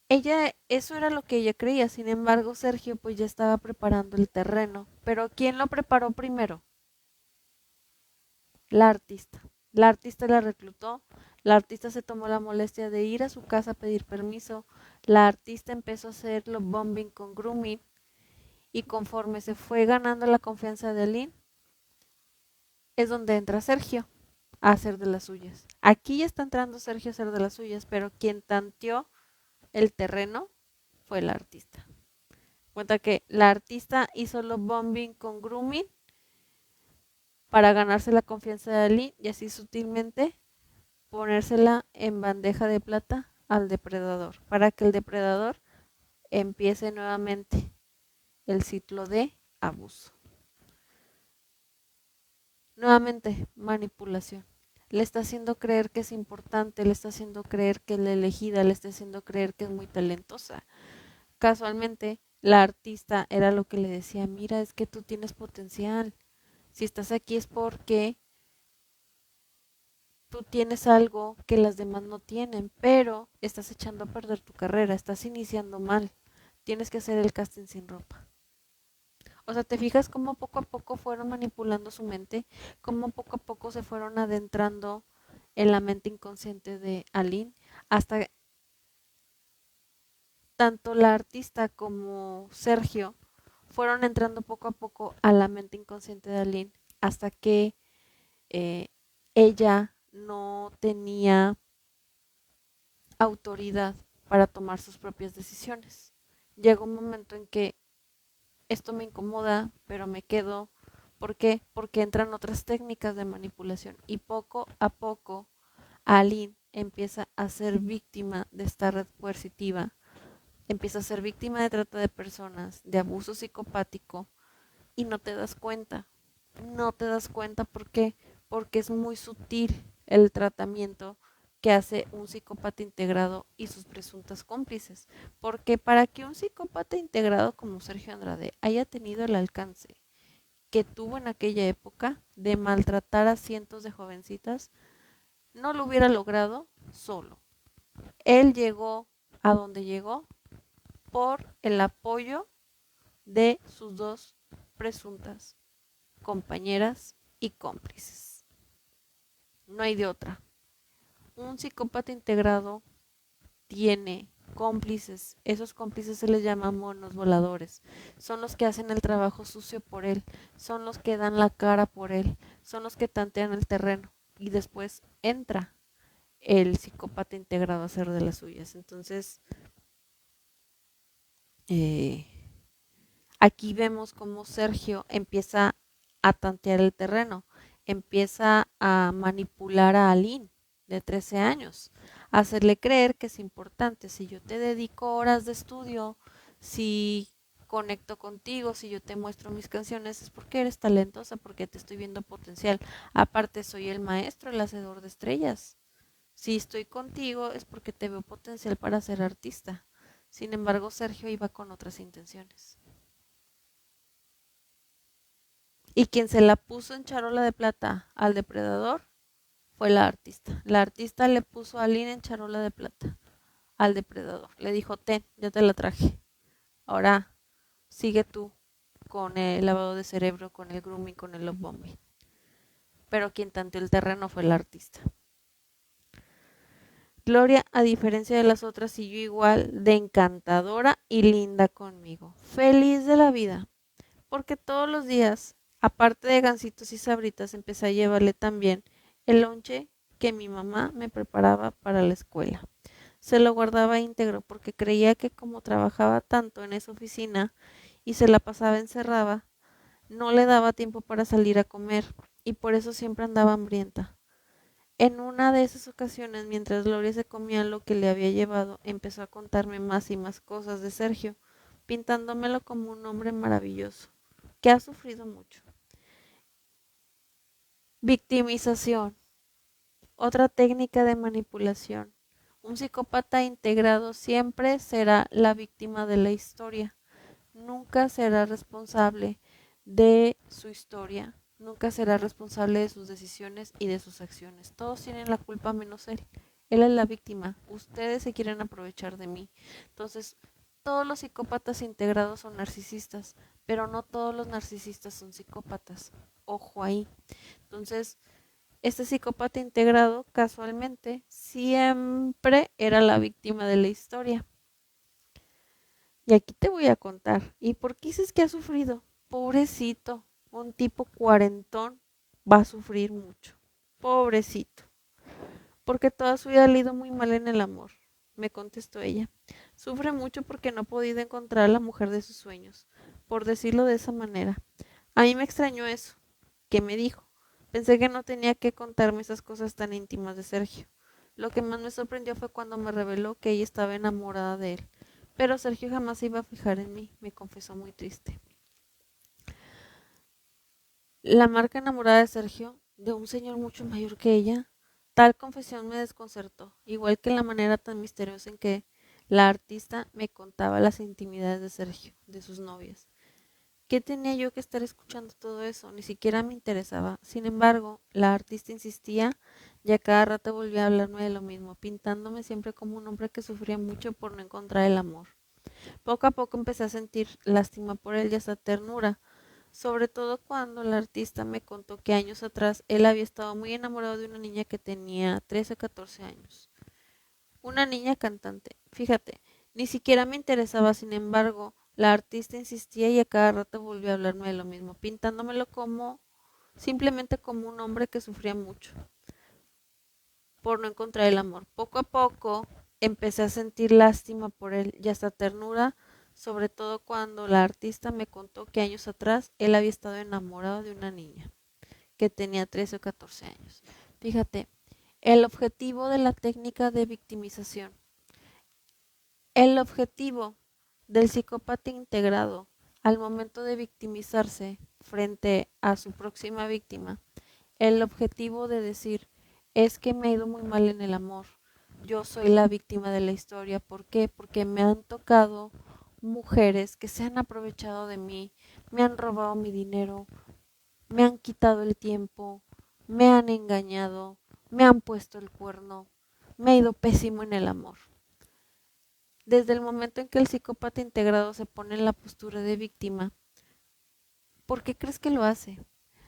ella, eso era lo que ella creía. Sin embargo, Sergio pues ya estaba preparando el terreno. Pero ¿quién lo preparó primero? La artista. La artista la reclutó. La artista se tomó la molestia de ir a su casa a pedir permiso. La artista empezó a hacer los bombing con grooming. Y conforme se fue ganando la confianza de Aline, es donde entra Sergio a hacer de las suyas. Aquí ya está entrando Sergio a hacer de las suyas, pero quien tanteó el terreno fue la artista. Cuenta que la artista hizo los bombing con grooming para ganarse la confianza de Ali y así sutilmente ponérsela en bandeja de plata al depredador, para que el depredador empiece nuevamente el ciclo de abuso. Nuevamente, manipulación. Le está haciendo creer que es importante, le está haciendo creer que es la elegida, le está haciendo creer que es muy talentosa. Casualmente, la artista era lo que le decía, mira, es que tú tienes potencial. Si estás aquí es porque tú tienes algo que las demás no tienen, pero estás echando a perder tu carrera, estás iniciando mal. Tienes que hacer el casting sin ropa. O sea, te fijas cómo poco a poco fueron manipulando su mente, cómo poco a poco se fueron adentrando en la mente inconsciente de Aline, hasta tanto la artista como Sergio fueron entrando poco a poco a la mente inconsciente de Aline, hasta que eh, ella no tenía autoridad para tomar sus propias decisiones. Llegó un momento en que esto me incomoda, pero me quedo. ¿Por qué? Porque entran otras técnicas de manipulación y poco a poco Aline empieza a ser víctima de esta red coercitiva, empieza a ser víctima de trata de personas, de abuso psicopático y no te das cuenta. No te das cuenta ¿por qué? Porque es muy sutil el tratamiento que hace un psicópata integrado y sus presuntas cómplices. Porque para que un psicópata integrado como Sergio Andrade haya tenido el alcance que tuvo en aquella época de maltratar a cientos de jovencitas, no lo hubiera logrado solo. Él llegó a donde llegó por el apoyo de sus dos presuntas compañeras y cómplices. No hay de otra. Un psicópata integrado tiene cómplices. Esos cómplices se les llama monos voladores. Son los que hacen el trabajo sucio por él. Son los que dan la cara por él. Son los que tantean el terreno. Y después entra el psicópata integrado a hacer de las suyas. Entonces, eh, aquí vemos cómo Sergio empieza a tantear el terreno, empieza a manipular a Aline de 13 años, a hacerle creer que es importante. Si yo te dedico horas de estudio, si conecto contigo, si yo te muestro mis canciones, es porque eres talentosa, porque te estoy viendo potencial. Aparte, soy el maestro, el hacedor de estrellas. Si estoy contigo es porque te veo potencial para ser artista. Sin embargo, Sergio iba con otras intenciones. Y quien se la puso en charola de plata al depredador fue la artista. La artista le puso a Aline en charola de plata al depredador. Le dijo, ten, ya te la traje. Ahora sigue tú con el lavado de cerebro, con el grooming, con el love bombing. Pero quien tanteó el terreno fue el artista. Gloria, a diferencia de las otras, siguió igual de encantadora y linda conmigo. Feliz de la vida, porque todos los días, aparte de gancitos y sabritas, empecé a llevarle también el lonche que mi mamá me preparaba para la escuela. Se lo guardaba íntegro porque creía que como trabajaba tanto en esa oficina y se la pasaba encerrada, no le daba tiempo para salir a comer y por eso siempre andaba hambrienta. En una de esas ocasiones, mientras Gloria se comía lo que le había llevado, empezó a contarme más y más cosas de Sergio, pintándomelo como un hombre maravilloso, que ha sufrido mucho. Victimización, otra técnica de manipulación. Un psicópata integrado siempre será la víctima de la historia. Nunca será responsable de su historia, nunca será responsable de sus decisiones y de sus acciones. Todos tienen la culpa menos él. Él es la víctima. Ustedes se quieren aprovechar de mí. Entonces, todos los psicópatas integrados son narcisistas, pero no todos los narcisistas son psicópatas. Ojo ahí. Entonces, este psicópata integrado, casualmente, siempre era la víctima de la historia. Y aquí te voy a contar. ¿Y por qué dices que ha sufrido? Pobrecito, un tipo cuarentón va a sufrir mucho. Pobrecito. Porque toda su vida le ha ido muy mal en el amor, me contestó ella. Sufre mucho porque no ha podido encontrar a la mujer de sus sueños, por decirlo de esa manera. A mí me extrañó eso, que me dijo. Pensé que no tenía que contarme esas cosas tan íntimas de Sergio. Lo que más me sorprendió fue cuando me reveló que ella estaba enamorada de él. Pero Sergio jamás se iba a fijar en mí, me confesó muy triste. La marca enamorada de Sergio, de un señor mucho mayor que ella, tal confesión me desconcertó, igual que la manera tan misteriosa en que la artista me contaba las intimidades de Sergio, de sus novias. ¿Qué tenía yo que estar escuchando todo eso? Ni siquiera me interesaba. Sin embargo, la artista insistía y a cada rato volvía a hablarme de lo mismo, pintándome siempre como un hombre que sufría mucho por no encontrar el amor. Poco a poco empecé a sentir lástima por él y hasta ternura, sobre todo cuando el artista me contó que años atrás él había estado muy enamorado de una niña que tenía 13 o 14 años. Una niña cantante. Fíjate, ni siquiera me interesaba, sin embargo, la artista insistía y a cada rato volvió a hablarme de lo mismo, pintándomelo como simplemente como un hombre que sufría mucho por no encontrar el amor. Poco a poco empecé a sentir lástima por él y hasta ternura, sobre todo cuando la artista me contó que años atrás él había estado enamorado de una niña que tenía 13 o 14 años. Fíjate, el objetivo de la técnica de victimización. El objetivo del psicópata integrado al momento de victimizarse frente a su próxima víctima, el objetivo de decir es que me ha ido muy mal en el amor, yo soy la víctima de la historia. ¿Por qué? Porque me han tocado mujeres que se han aprovechado de mí, me han robado mi dinero, me han quitado el tiempo, me han engañado, me han puesto el cuerno, me ha ido pésimo en el amor. Desde el momento en que el psicópata integrado se pone en la postura de víctima, ¿por qué crees que lo hace?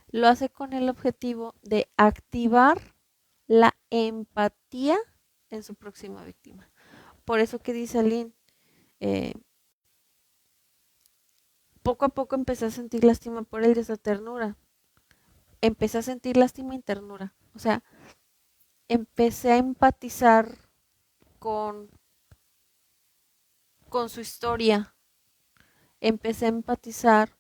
Lo hace con el objetivo de activar la empatía en su próxima víctima. Por eso que dice Aline, eh, poco a poco empecé a sentir lástima por él de esa ternura. Empecé a sentir lástima y ternura. O sea, empecé a empatizar con, con su historia. Empecé a empatizar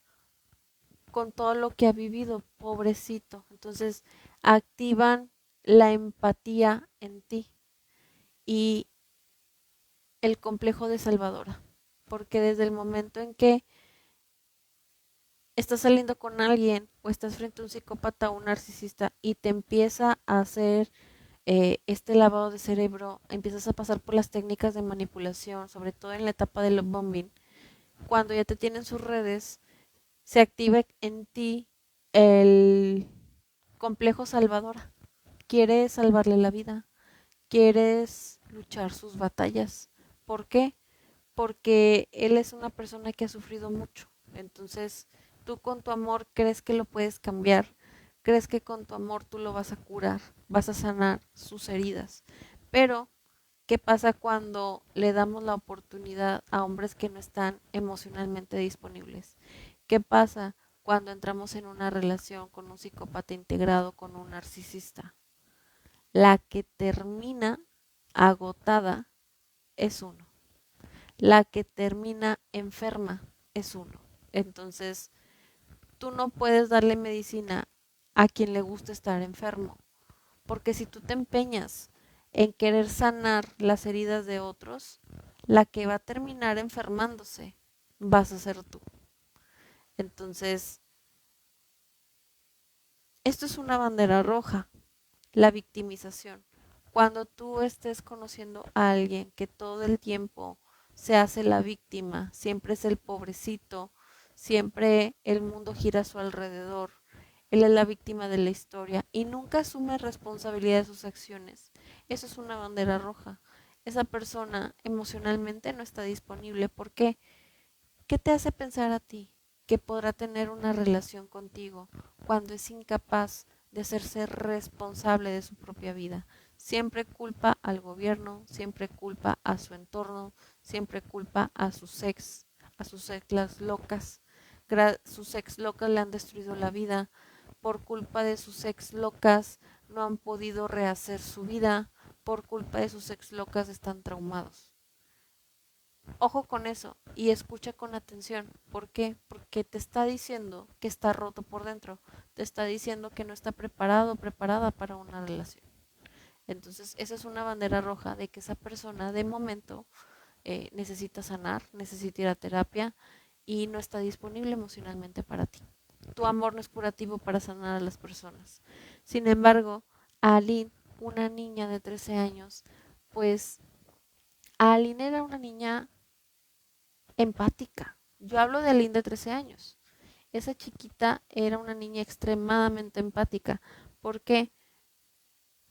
con todo lo que ha vivido, pobrecito. Entonces, activan la empatía en ti y el complejo de salvadora. Porque desde el momento en que estás saliendo con alguien o estás frente a un psicópata o un narcisista y te empieza a hacer este lavado de cerebro, empiezas a pasar por las técnicas de manipulación, sobre todo en la etapa del love bombing, cuando ya te tienen sus redes, se activa en ti el complejo salvadora. Quieres salvarle la vida, quieres luchar sus batallas. ¿Por qué? Porque él es una persona que ha sufrido mucho. Entonces Tú con tu amor crees que lo puedes cambiar, crees que con tu amor tú lo vas a curar, vas a sanar sus heridas. Pero, ¿qué pasa cuando le damos la oportunidad a hombres que no están emocionalmente disponibles? ¿Qué pasa cuando entramos en una relación con un psicópata integrado, con un narcisista? La que termina agotada es uno. La que termina enferma es uno. Entonces, tú no puedes darle medicina a quien le gusta estar enfermo, porque si tú te empeñas en querer sanar las heridas de otros, la que va a terminar enfermándose vas a ser tú. Entonces, esto es una bandera roja, la victimización. Cuando tú estés conociendo a alguien que todo el tiempo se hace la víctima, siempre es el pobrecito, siempre el mundo gira a su alrededor, él es la víctima de la historia y nunca asume responsabilidad de sus acciones, eso es una bandera roja. Esa persona emocionalmente no está disponible. ¿Por qué? ¿Qué te hace pensar a ti que podrá tener una relación contigo cuando es incapaz de hacerse responsable de su propia vida? Siempre culpa al gobierno, siempre culpa a su entorno, siempre culpa a sus ex locas. Sus ex locas le han destruido la vida. Por culpa de sus ex locas no han podido rehacer su vida. Por culpa de sus ex locas están traumados. Ojo con eso y escucha con atención. ¿Por qué? Porque te está diciendo que está roto por dentro. Te está diciendo que no está preparado o preparada para una relación. Entonces, esa es una bandera roja de que esa persona de momento necesita sanar, necesita ir a terapia y no está disponible emocionalmente para ti. Tu amor no es curativo para sanar a las personas. Sin embargo, a Aline, una niña de 13 años, pues Aline era una niña empática. Yo hablo de Aline de 13 años. Esa chiquita era una niña extremadamente empática. ¿Por qué?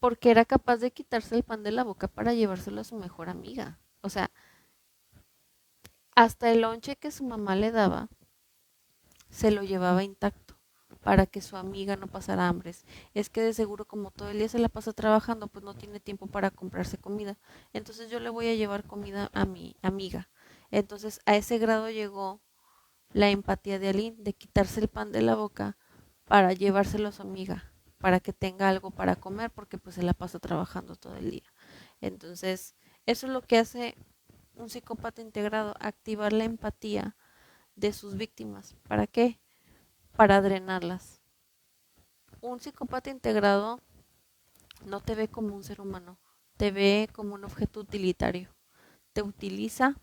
Porque era capaz de quitarse el pan de la boca para llevárselo a su mejor amiga. O sea, hasta el lonche que su mamá le daba, se lo llevaba intacto para que su amiga no pasara hambres. Es que de seguro como todo el día se la pasa trabajando, pues no tiene tiempo para comprarse comida. Entonces yo le voy a llevar comida a mi amiga. Entonces a ese grado llegó la empatía de Aline, de quitarse el pan de la boca para llevárselo a su amiga, para que tenga algo para comer, porque pues se la pasa trabajando todo el día. Entonces, eso es lo que hace un psicópata integrado, activar la empatía de sus víctimas. ¿Para qué? Para drenarlas. Un psicópata integrado no te ve como un ser humano, te ve como un objeto utilitario. Te utiliza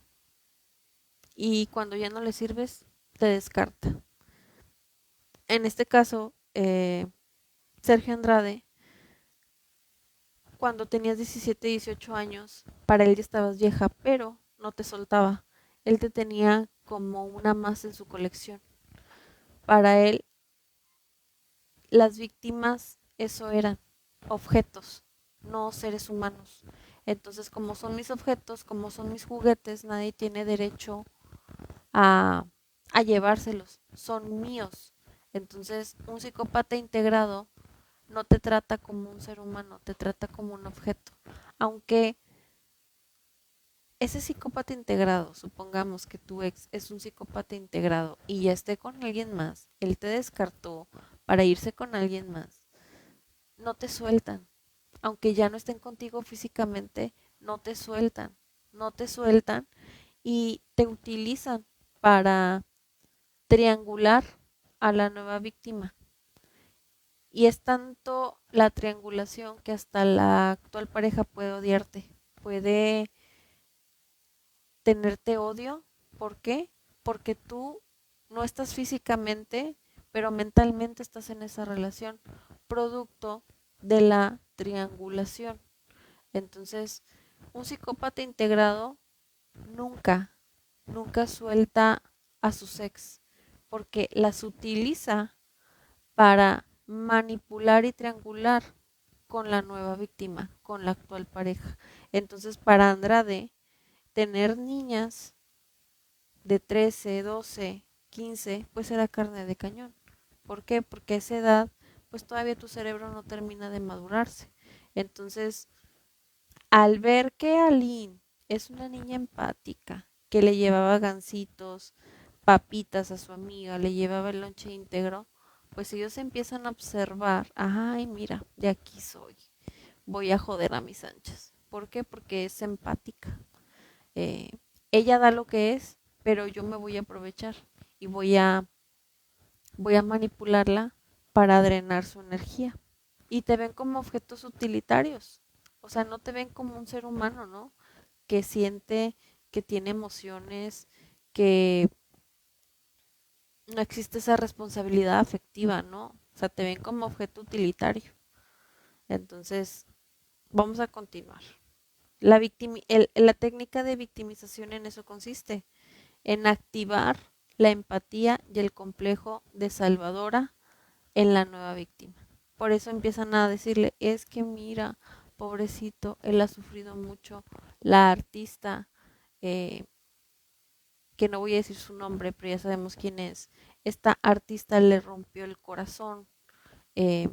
y cuando ya no le sirves, te descarta. En este caso, Sergio Andrade, cuando tenías 17, 18 años, para él ya estabas vieja, pero no te soltaba. Él te tenía como una más en su colección. Para él, las víctimas, eso eran objetos, no seres humanos. Entonces, como son mis objetos, como son mis juguetes, nadie tiene derecho a, a llevárselos. Son míos. Entonces, un psicópata integrado no te trata como un ser humano, te trata como un objeto. Aunque ese psicópata integrado, supongamos que tu ex es un psicópata integrado y ya esté con alguien más, él te descartó para irse con alguien más, no te sueltan. Aunque ya no estén contigo físicamente, no te sueltan, no te sueltan y te utilizan para triangular a la nueva víctima. Y es tanto la triangulación que hasta la actual pareja puede odiarte, puede tenerte odio. ¿Por qué? Porque tú no estás físicamente, pero mentalmente estás en esa relación, producto de la triangulación. Entonces, un psicópata integrado nunca, nunca suelta a sus ex, porque las utiliza para manipular y triangular con la nueva víctima, con la actual pareja. Entonces, para Andrade, tener niñas de 13, 12 15, pues era carne de cañón. ¿Por qué? Porque a esa edad, pues todavía tu cerebro no termina de madurarse. Entonces, al ver que Aline es una niña empática, que le llevaba gancitos, papitas a su amiga, le llevaba el lonche íntegro, pues ellos empiezan a observar, ay, mira, de aquí soy, voy a joder a mis anchas. ¿Por qué? Porque es empática. Eh, Ella da lo que es, pero yo me voy a aprovechar y voy a manipularla para drenar su energía. Y te ven como objetos utilitarios. O sea, no te ven como un ser humano, ¿no? Que siente, que tiene emociones, que no existe esa responsabilidad afectiva, ¿no? O sea, te ven como objeto utilitario. Entonces, vamos a continuar. La técnica de victimización en eso consiste, en activar la empatía y el complejo de salvadora en la nueva víctima. Por eso empiezan a decirle, es que mira, pobrecito, él ha sufrido mucho, la artista, eh, que no voy a decir su nombre, pero ya sabemos quién es, esta artista le rompió el corazón, eh,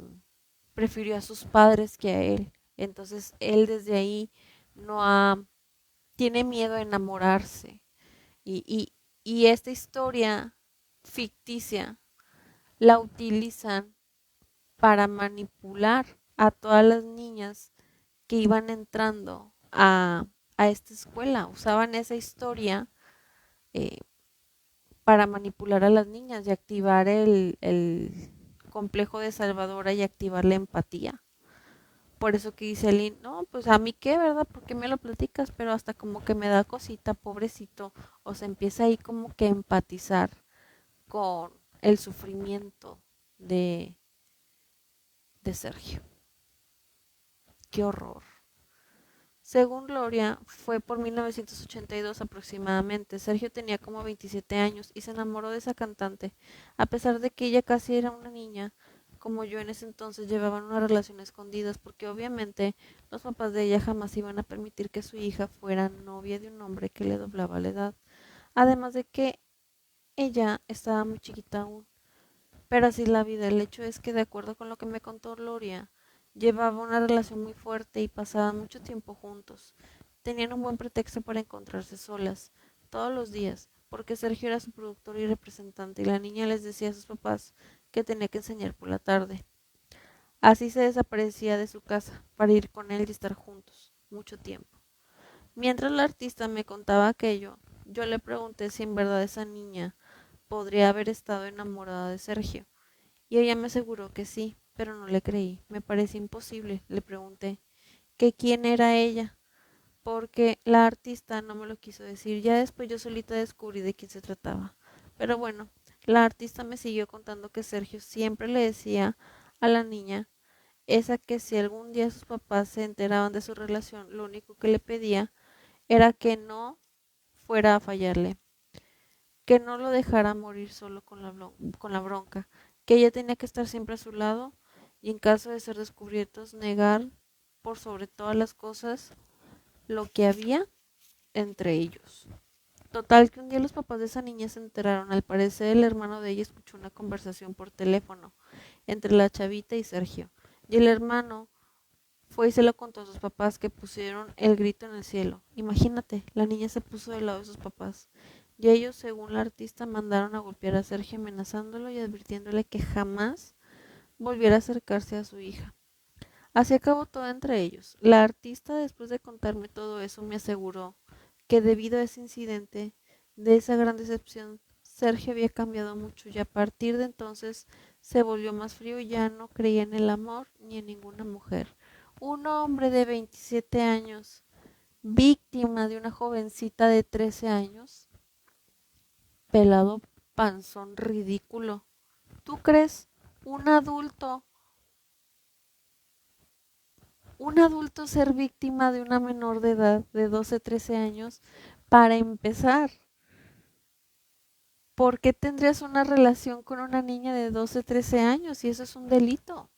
prefirió a sus padres que a él. Entonces él desde ahí no ha, tiene miedo a enamorarse. Y, y, y esta historia ficticia la utilizan para manipular a todas las niñas que iban entrando a esta escuela. Usaban esa historia eh, para manipular a las niñas y activar el complejo de salvadora y activar la empatía. Por eso que dice Lynn, no, pues a mí qué, ¿verdad? ¿Por qué me lo platicas? Pero hasta como que me da cosita, pobrecito. O se empieza ahí como que a empatizar con el sufrimiento de, de Sergio. Qué horror. Según Gloria, fue por 1982 aproximadamente. Sergio tenía como 27 años y se enamoró de esa cantante, a pesar de que ella casi era una niña. Como yo en ese entonces llevaban una relación escondidas porque obviamente los papás de ella jamás iban a permitir que su hija fuera novia de un hombre que le doblaba la edad. Además de que ella estaba muy chiquita aún. Pero así la vida, el hecho es que de acuerdo con lo que me contó Gloria, llevaba una relación muy fuerte y pasaban mucho tiempo juntos. Tenían un buen pretexto para encontrarse solas, todos los días, porque Sergio era su productor y representante y la niña les decía a sus papás que tenía que enseñar por la tarde. Así se desaparecía de su casa para ir con él y estar juntos, mucho tiempo. Mientras la artista me contaba aquello, yo le pregunté si en verdad esa niña podría haber estado enamorada de Sergio. Y ella me aseguró que sí, pero no le creí. Me parecía imposible. Le pregunté que quién era ella, porque la artista no me lo quiso decir. Ya después yo solita descubrí de quién se trataba. Pero bueno, la artista me siguió contando que Sergio siempre le decía a la niña esa que si algún día sus papás se enteraban de su relación, lo único que le pedía era que no fuera a fallarle, que no lo dejara morir solo con la bronca, que ella tenía que estar siempre a su lado y en caso de ser descubiertos negar por sobre todas las cosas lo que había entre ellos. Total que un día los papás de esa niña se enteraron, al parecer el hermano de ella escuchó una conversación por teléfono entre la chavita y Sergio, y el hermano fue y se lo contó a sus papás, que pusieron el grito en el cielo. Imagínate, la niña se puso del lado de sus papás. Y ellos, según la artista, mandaron a golpear a Sergio amenazándolo y advirtiéndole que jamás volviera a acercarse a su hija. Así acabó todo entre ellos. La artista, después de contarme todo eso, me aseguró que debido a ese incidente, de esa gran decepción, Sergio había cambiado mucho y a partir de entonces se volvió más frío y ya no creía en el amor ni en ninguna mujer. Un hombre de 27 años, víctima de una jovencita de 13 años, pelado, panzón, ridículo. ¿Tú crees un adulto, un adulto ser víctima de una menor de edad de 12, 13 años? Para empezar, ¿por qué tendrías una relación con una niña de 12, 13 años si eso es un delito?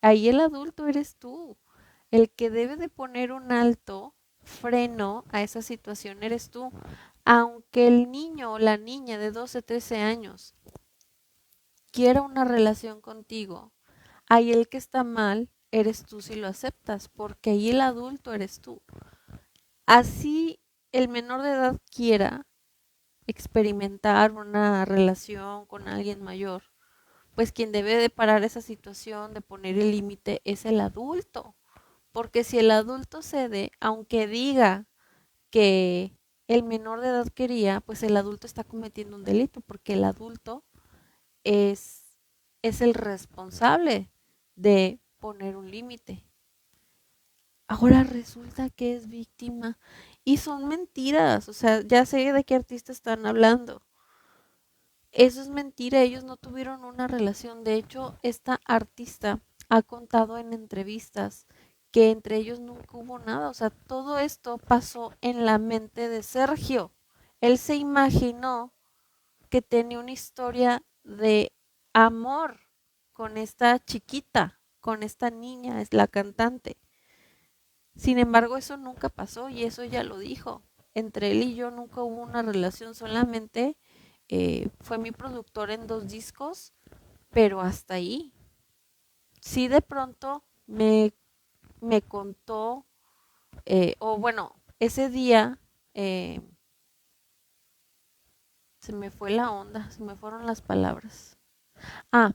Ahí el adulto eres tú, el que debe de poner un alto freno a esa situación eres tú. Aunque el niño o la niña de 12, 13 años quiera una relación contigo, ahí el que está mal eres tú si lo aceptas, porque ahí el adulto eres tú. Así el menor de edad quiera experimentar una relación con alguien mayor, pues quien debe de parar esa situación, de poner el límite, es el adulto. Porque si el adulto cede, aunque diga que el menor de edad quería, pues el adulto está cometiendo un delito, porque el adulto es, es el responsable de poner un límite. Ahora resulta que es víctima y son mentiras, o sea, ya sé de qué artista están hablando. Eso es mentira, ellos no tuvieron una relación. De hecho, esta artista ha contado en entrevistas que entre ellos nunca hubo nada. O sea, todo esto pasó en la mente de Sergio. Él se imaginó que tenía una historia de amor con esta chiquita, con esta niña, es la cantante. Sin embargo, eso nunca pasó y eso ya lo dijo. Entre él y yo nunca hubo una relación, solamente fue mi productor en 2 discos, pero hasta ahí. Sí, de pronto me contó, o bueno, ese día eh, se me fue la onda, se me fueron las palabras. Ah,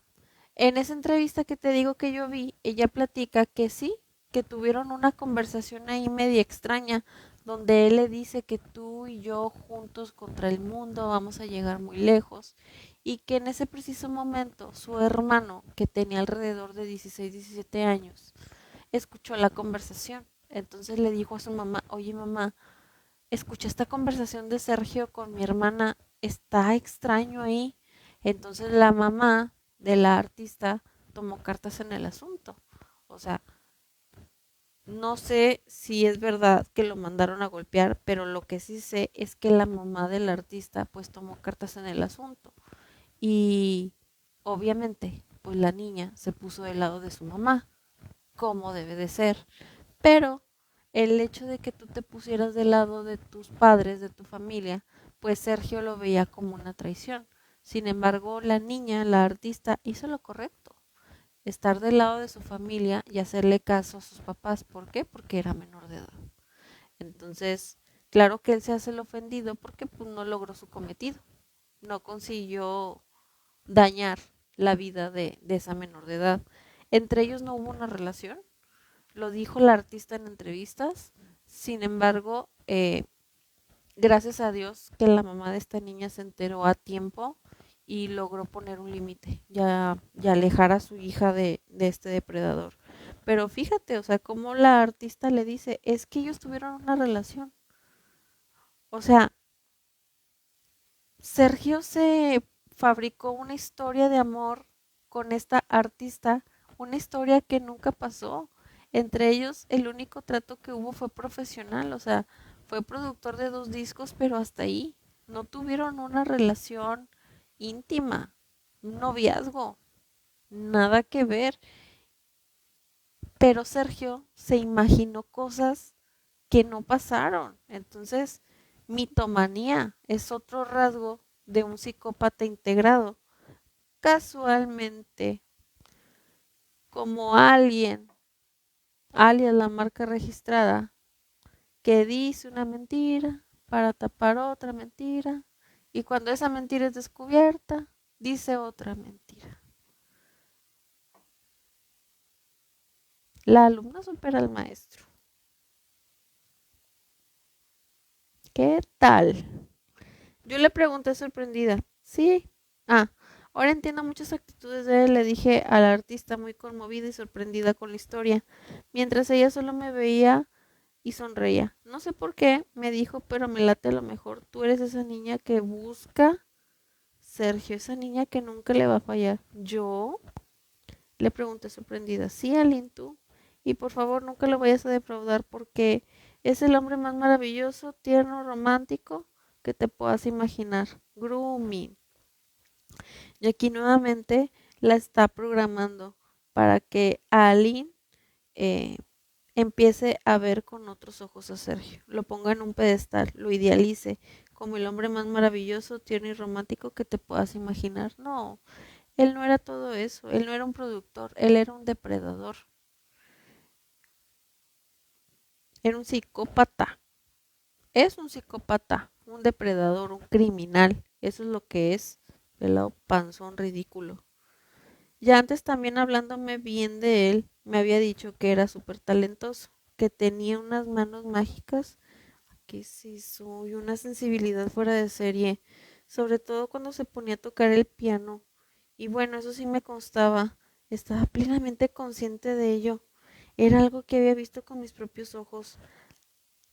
en esa entrevista que te digo que yo vi, ella platica que sí, que tuvieron una conversación ahí media extraña, donde él le dice que tú y yo juntos contra el mundo vamos a llegar muy lejos, y que en ese preciso momento su hermano, que tenía alrededor de 16, 17 años, escuchó la conversación. Entonces le dijo a su mamá, oye mamá, escuché esta conversación de Sergio con mi hermana, está extraño ahí. Entonces la mamá de la artista tomó cartas en el asunto. O sea, no sé si es verdad que lo mandaron a golpear, pero lo que sí sé es que la mamá del artista pues tomó cartas en el asunto. Y obviamente pues la niña se puso del lado de su mamá, como debe de ser. Pero el hecho de que tú te pusieras del lado de tus padres, de tu familia, pues Sergio lo veía como una traición. Sin embargo, la niña, la artista, hizo lo correcto. Estar del lado de su familia y hacerle caso a sus papás. ¿Por qué? Porque era menor de edad. Entonces, claro que él se hace el ofendido porque pues, no logró su cometido. No consiguió dañar la vida de esa menor de edad. Entre ellos no hubo una relación, lo dijo la artista en entrevistas. Sin embargo, gracias a Dios que la mamá de esta niña se enteró a tiempo y logró poner un límite, ya alejar a su hija de este depredador. Pero fíjate, o sea, como la artista le dice, es que ellos tuvieron una relación. O sea, Sergio se fabricó una historia de amor con esta artista, una historia que nunca pasó. Entre ellos, el único trato que hubo fue profesional, o sea, fue productor de 2 discos, pero hasta ahí. No tuvieron una relación íntima, un noviazgo, nada que ver. Pero Sergio se imaginó cosas que no pasaron. Entonces, mitomanía es otro rasgo de un psicópata integrado. Casualmente, como alguien, alias la marca registrada, que dice una mentira para tapar otra mentira, y cuando esa mentira es descubierta, dice otra mentira. La alumna supera al maestro. ¿Qué tal? Yo le pregunté sorprendida. Sí. Ah, ahora entiendo muchas actitudes de él, le dije a la artista muy conmovida y sorprendida con la historia, mientras ella solo me veía y sonreía. No sé por qué, me dijo, pero me late a lo mejor. Tú eres esa niña que busca, Sergio, esa niña que nunca le va a fallar. ¿Yo? Le pregunté sorprendida. Sí, Aline, tú. Y por favor, nunca lo vayas a defraudar porque es el hombre más maravilloso, tierno, romántico que te puedas imaginar. Grooming. Y aquí nuevamente la está programando para que Aline eh, empiece a ver con otros ojos a Sergio, lo ponga en un pedestal, lo idealice como el hombre más maravilloso, tierno y romántico que te puedas imaginar. No, él no era todo eso, él no era un productor, él era un depredador, era un psicópata, es un psicópata, un depredador, un criminal, eso es lo que es, pelado panzón ridículo. Ya antes también hablándome bien de él, me había dicho que era súper talentoso, que tenía unas manos mágicas, que sí soy una sensibilidad fuera de serie, sobre todo cuando se ponía a tocar el piano. Y bueno, eso sí me constaba, estaba plenamente consciente de ello. Era algo que había visto con mis propios ojos,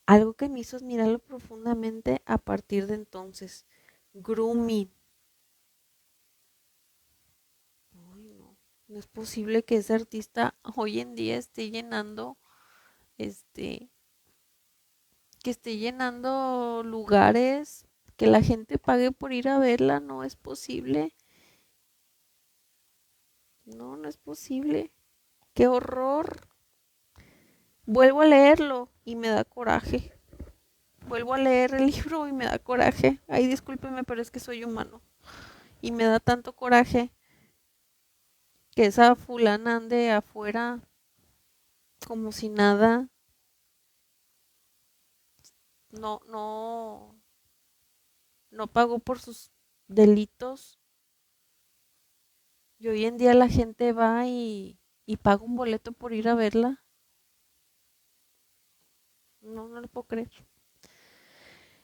algo que me hizo admirarlo profundamente a partir de entonces. Grooming. Ay, no, no es posible que ese artista hoy en día esté llenando, este, que esté llenando lugares, que la gente pague por ir a verla, no es posible. No, no es posible. ¡Qué horror! Vuelvo a leerlo y me da coraje. Vuelvo a leer el libro y me da coraje. Ay, discúlpeme, pero es que soy humano. Y me da tanto coraje que esa fulana ande afuera como si nada. No, no, no pagó por sus delitos. Y hoy en día la gente va y paga un boleto por ir a verla. No, no lo puedo creer.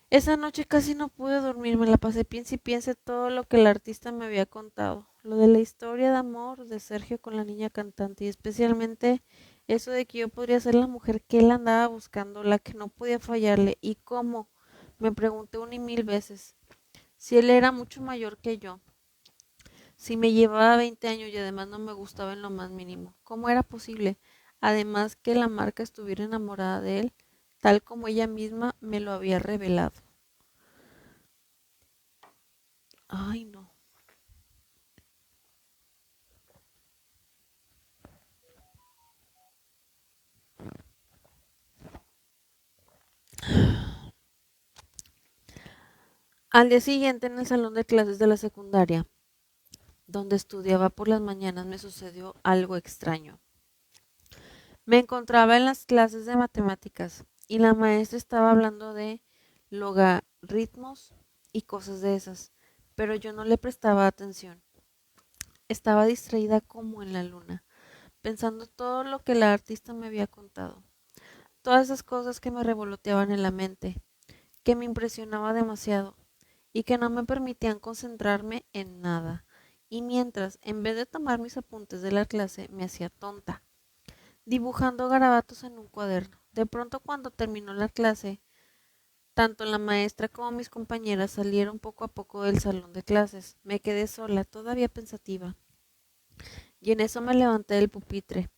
Esa noche casi no pude dormir, me la pasé piense y piense todo lo que el artista me había contado, lo de la historia de amor de Sergio con la niña cantante y especialmente eso de que yo podría ser la mujer que él andaba buscando, la que no podía fallarle y cómo, me pregunté una y mil veces, si él era mucho mayor que yo, si me llevaba 20 años y además no me gustaba en lo más mínimo, ¿cómo era posible? Además que la marca estuviera enamorada de él, tal como ella misma me lo había revelado. Ay, no. Al día siguiente, en el salón de clases de la secundaria, donde estudiaba por las mañanas, me sucedió algo extraño. Me encontraba en las clases de matemáticas y la maestra estaba hablando de logaritmos y cosas de esas, pero yo no le prestaba atención. Estaba distraída como en la luna, pensando todo lo que la artista me había contado, todas esas cosas que me revoloteaban en la mente, que me impresionaba demasiado y que no me permitían concentrarme en nada. Y mientras, en vez de tomar mis apuntes de la clase, me hacía tonta, dibujando garabatos en un cuaderno. De pronto, cuando terminó la clase, tanto la maestra como mis compañeras salieron poco a poco del salón de clases. Me quedé sola, todavía pensativa, y en eso me levanté del pupitre.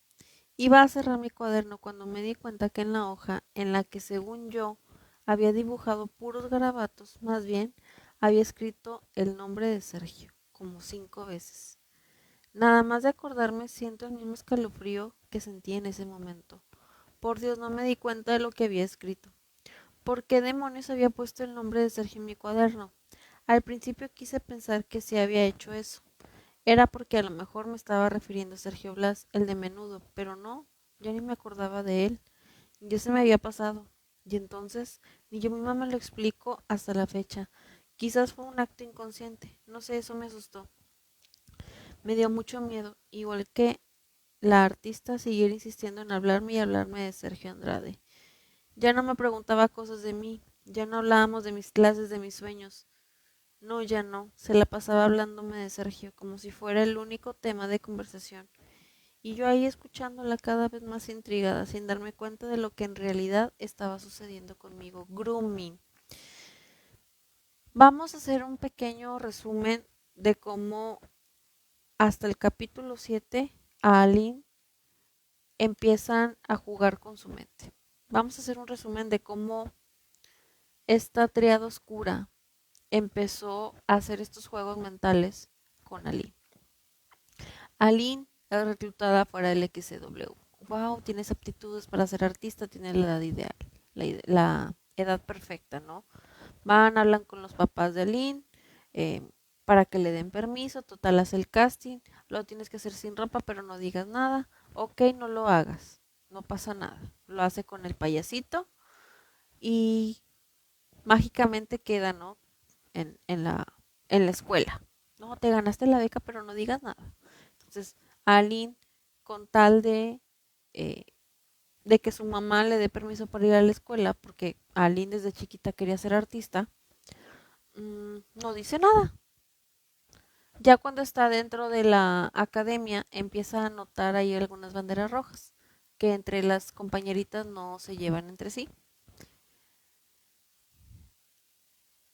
Iba a cerrar mi cuaderno cuando me di cuenta que en la hoja, en la que según yo había dibujado puros garabatos, más bien había escrito el nombre de Sergio, como 5 veces. Nada más de acordarme siento el mismo escalofrío que sentí en ese momento. Por Dios, no me di cuenta de lo que había escrito. ¿Por qué demonios había puesto el nombre de Sergio en mi cuaderno? Al principio quise pensar que sí había hecho eso. Era porque a lo mejor me estaba refiriendo a Sergio Blas, el de Menudo, pero no, yo ni me acordaba de él. Ya se me había pasado. Y entonces, ni yo misma me lo explico hasta la fecha. Quizás fue un acto inconsciente. No sé, eso me asustó. Me dio mucho miedo, igual que la artista siguiera insistiendo en hablarme y hablarme de Sergio Andrade. Ya no me preguntaba cosas de mí, ya no hablábamos de mis clases, de mis sueños. No, ya no. Se la pasaba hablándome de Sergio, como si fuera el único tema de conversación. Y yo ahí escuchándola cada vez más intrigada, sin darme cuenta de lo que en realidad estaba sucediendo conmigo. Grooming. Vamos a hacer un pequeño resumen de cómo hasta el capítulo 7 a Aline empiezan a jugar con su mente. Vamos a hacer un resumen de cómo esta triada oscura empezó a hacer estos juegos mentales con Aline. Aline es reclutada fuera del XCW. wow, tienes aptitudes para ser artista, tienes la edad ideal, la edad perfecta, ¿no? Van, hablan con los papás de Aline eh, para que le den permiso, total, hace el casting, lo tienes que hacer sin ropa, pero no digas nada, ok, no lo hagas, no pasa nada. Lo hace con el payasito y mágicamente queda, ¿no? En, en, la, en la escuela. No, te ganaste la beca, pero no digas nada. Entonces, Aline, con tal eh, de que su mamá le dé permiso para ir a la escuela, porque Aline desde chiquita quería ser artista, no dice nada. Ya cuando está dentro de la academia, empieza a notar ahí algunas banderas rojas, que entre las compañeritas no se llevan entre sí.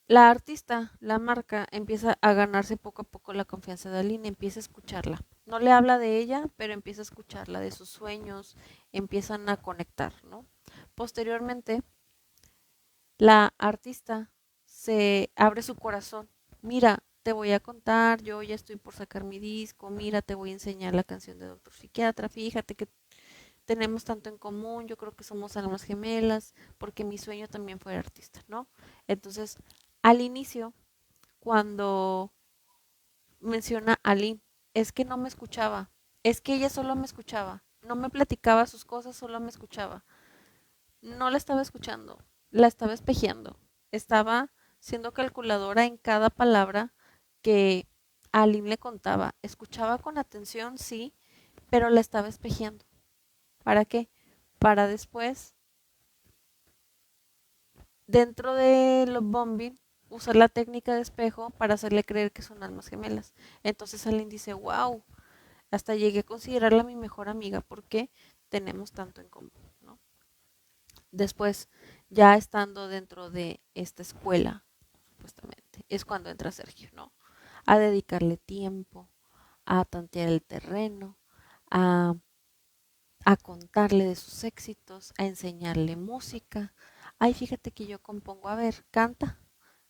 La artista, la marca, empieza a ganarse poco a poco la confianza de Aline, empieza a escucharla. No le habla de ella, pero empieza a escucharla, de sus sueños, empiezan a conectar, ¿no? Posteriormente, la artista se abre su corazón. Mira, te voy a contar, yo ya estoy por sacar mi disco, mira, te voy a enseñar la canción de Doctor Psiquiatra, fíjate que tenemos tanto en común, yo creo que somos almas gemelas, porque mi sueño también fue artista, ¿no? Entonces, al inicio, cuando menciona a Aline, es que no me escuchaba, es que ella solo me escuchaba, no me platicaba sus cosas, solo me escuchaba. No la estaba escuchando, la estaba espejeando. Estaba siendo calculadora en cada palabra que Aline le contaba. Escuchaba con atención, sí, pero la estaba espejeando. ¿Para qué? Para después, dentro de los bombing, usar la técnica de espejo para hacerle creer que son almas gemelas. Entonces Aline dice, wow, hasta llegué a considerarla mi mejor amiga porque tenemos tanto en común, ¿no? Después, ya estando dentro de esta escuela, supuestamente, es cuando entra Sergio, ¿no? A dedicarle tiempo, a tantear el terreno, a, a contarle de sus éxitos, a enseñarle música. Ay, fíjate que yo compongo, a ver, canta,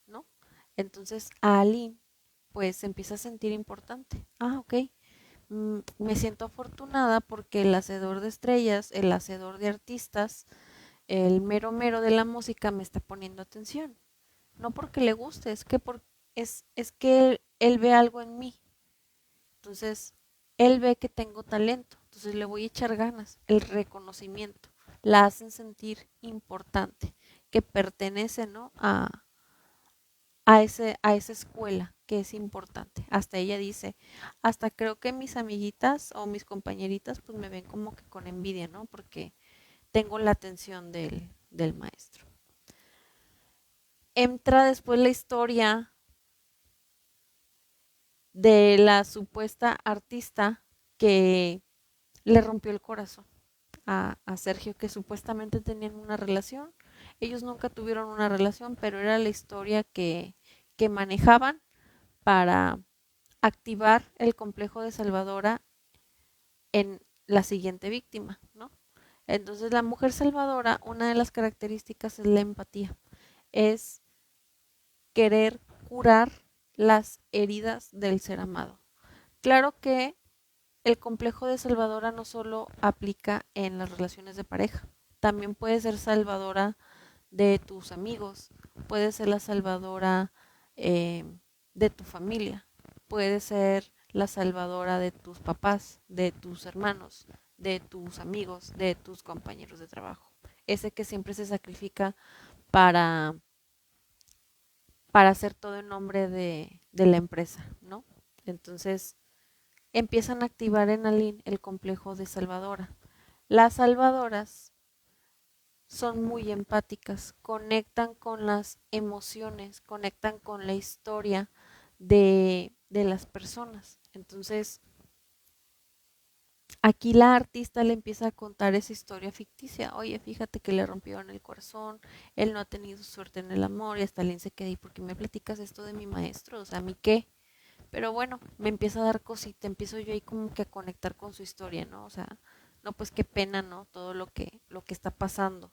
¿no? Entonces a Aline, pues se empieza a sentir importante. Ah, ok. Me siento afortunada porque el hacedor de estrellas, el hacedor de artistas, el mero mero de la música me está poniendo atención. No porque le guste, es que él ve algo en mí. Entonces, él ve que tengo talento. Entonces le voy a echar ganas. El reconocimiento. La hacen sentir importante, que pertenece, ¿no? A esa escuela que es importante. Hasta ella dice, hasta creo que mis amiguitas o mis compañeritas pues me ven como que con envidia, ¿no? Porque tengo la atención del maestro. Entra después la historia de la supuesta artista que le rompió el corazón a Sergio, que supuestamente tenían una relación. Ellos nunca tuvieron una relación, pero era la historia que manejaban para activar el complejo de Salvadora en la siguiente víctima, ¿no? Entonces la mujer salvadora, una de las características es la empatía, es querer curar las heridas del ser amado. Claro que el complejo de salvadora no solo aplica en las relaciones de pareja, también puede ser salvadora de tus amigos, puede ser la salvadora eh, de tu familia, puede ser la salvadora de tus papás, de tus hermanos, de tus amigos, de tus compañeros de trabajo. Ese que siempre se sacrifica para, para hacer todo en nombre de la empresa, ¿no? Entonces, empiezan a activar en Aline el complejo de salvadora. Las salvadoras son muy empáticas, conectan con las emociones, conectan con la historia de las personas. Entonces, aquí la artista le empieza a contar esa historia ficticia. Oye, fíjate que le rompieron el corazón, él no ha tenido suerte en el amor y hasta Aline se queda, ¿y por qué me platicas esto de mi maestro? O sea, ¿a mí qué? Pero bueno, me empieza a dar cosita, empiezo yo ahí como que a conectar con su historia, ¿no? O sea, no, pues qué pena, ¿no? Todo lo que está pasando.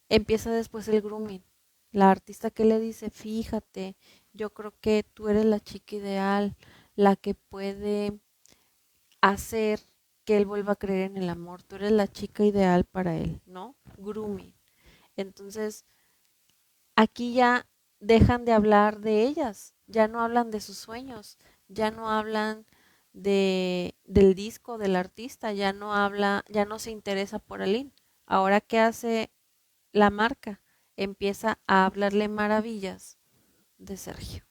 Empieza después el grooming. La artista que le dice, fíjate, yo creo que tú eres la chica ideal, la que puede hacer que él vuelva a creer en el amor. Tú eres la chica ideal para él, ¿no? Grooming. Entonces, aquí ya dejan de hablar de ellas, ya no hablan de sus sueños, ya no hablan del disco, del artista, ya no se interesa por Aline. Ahora, ¿qué hace la marca? Empieza a hablarle maravillas de Sergio.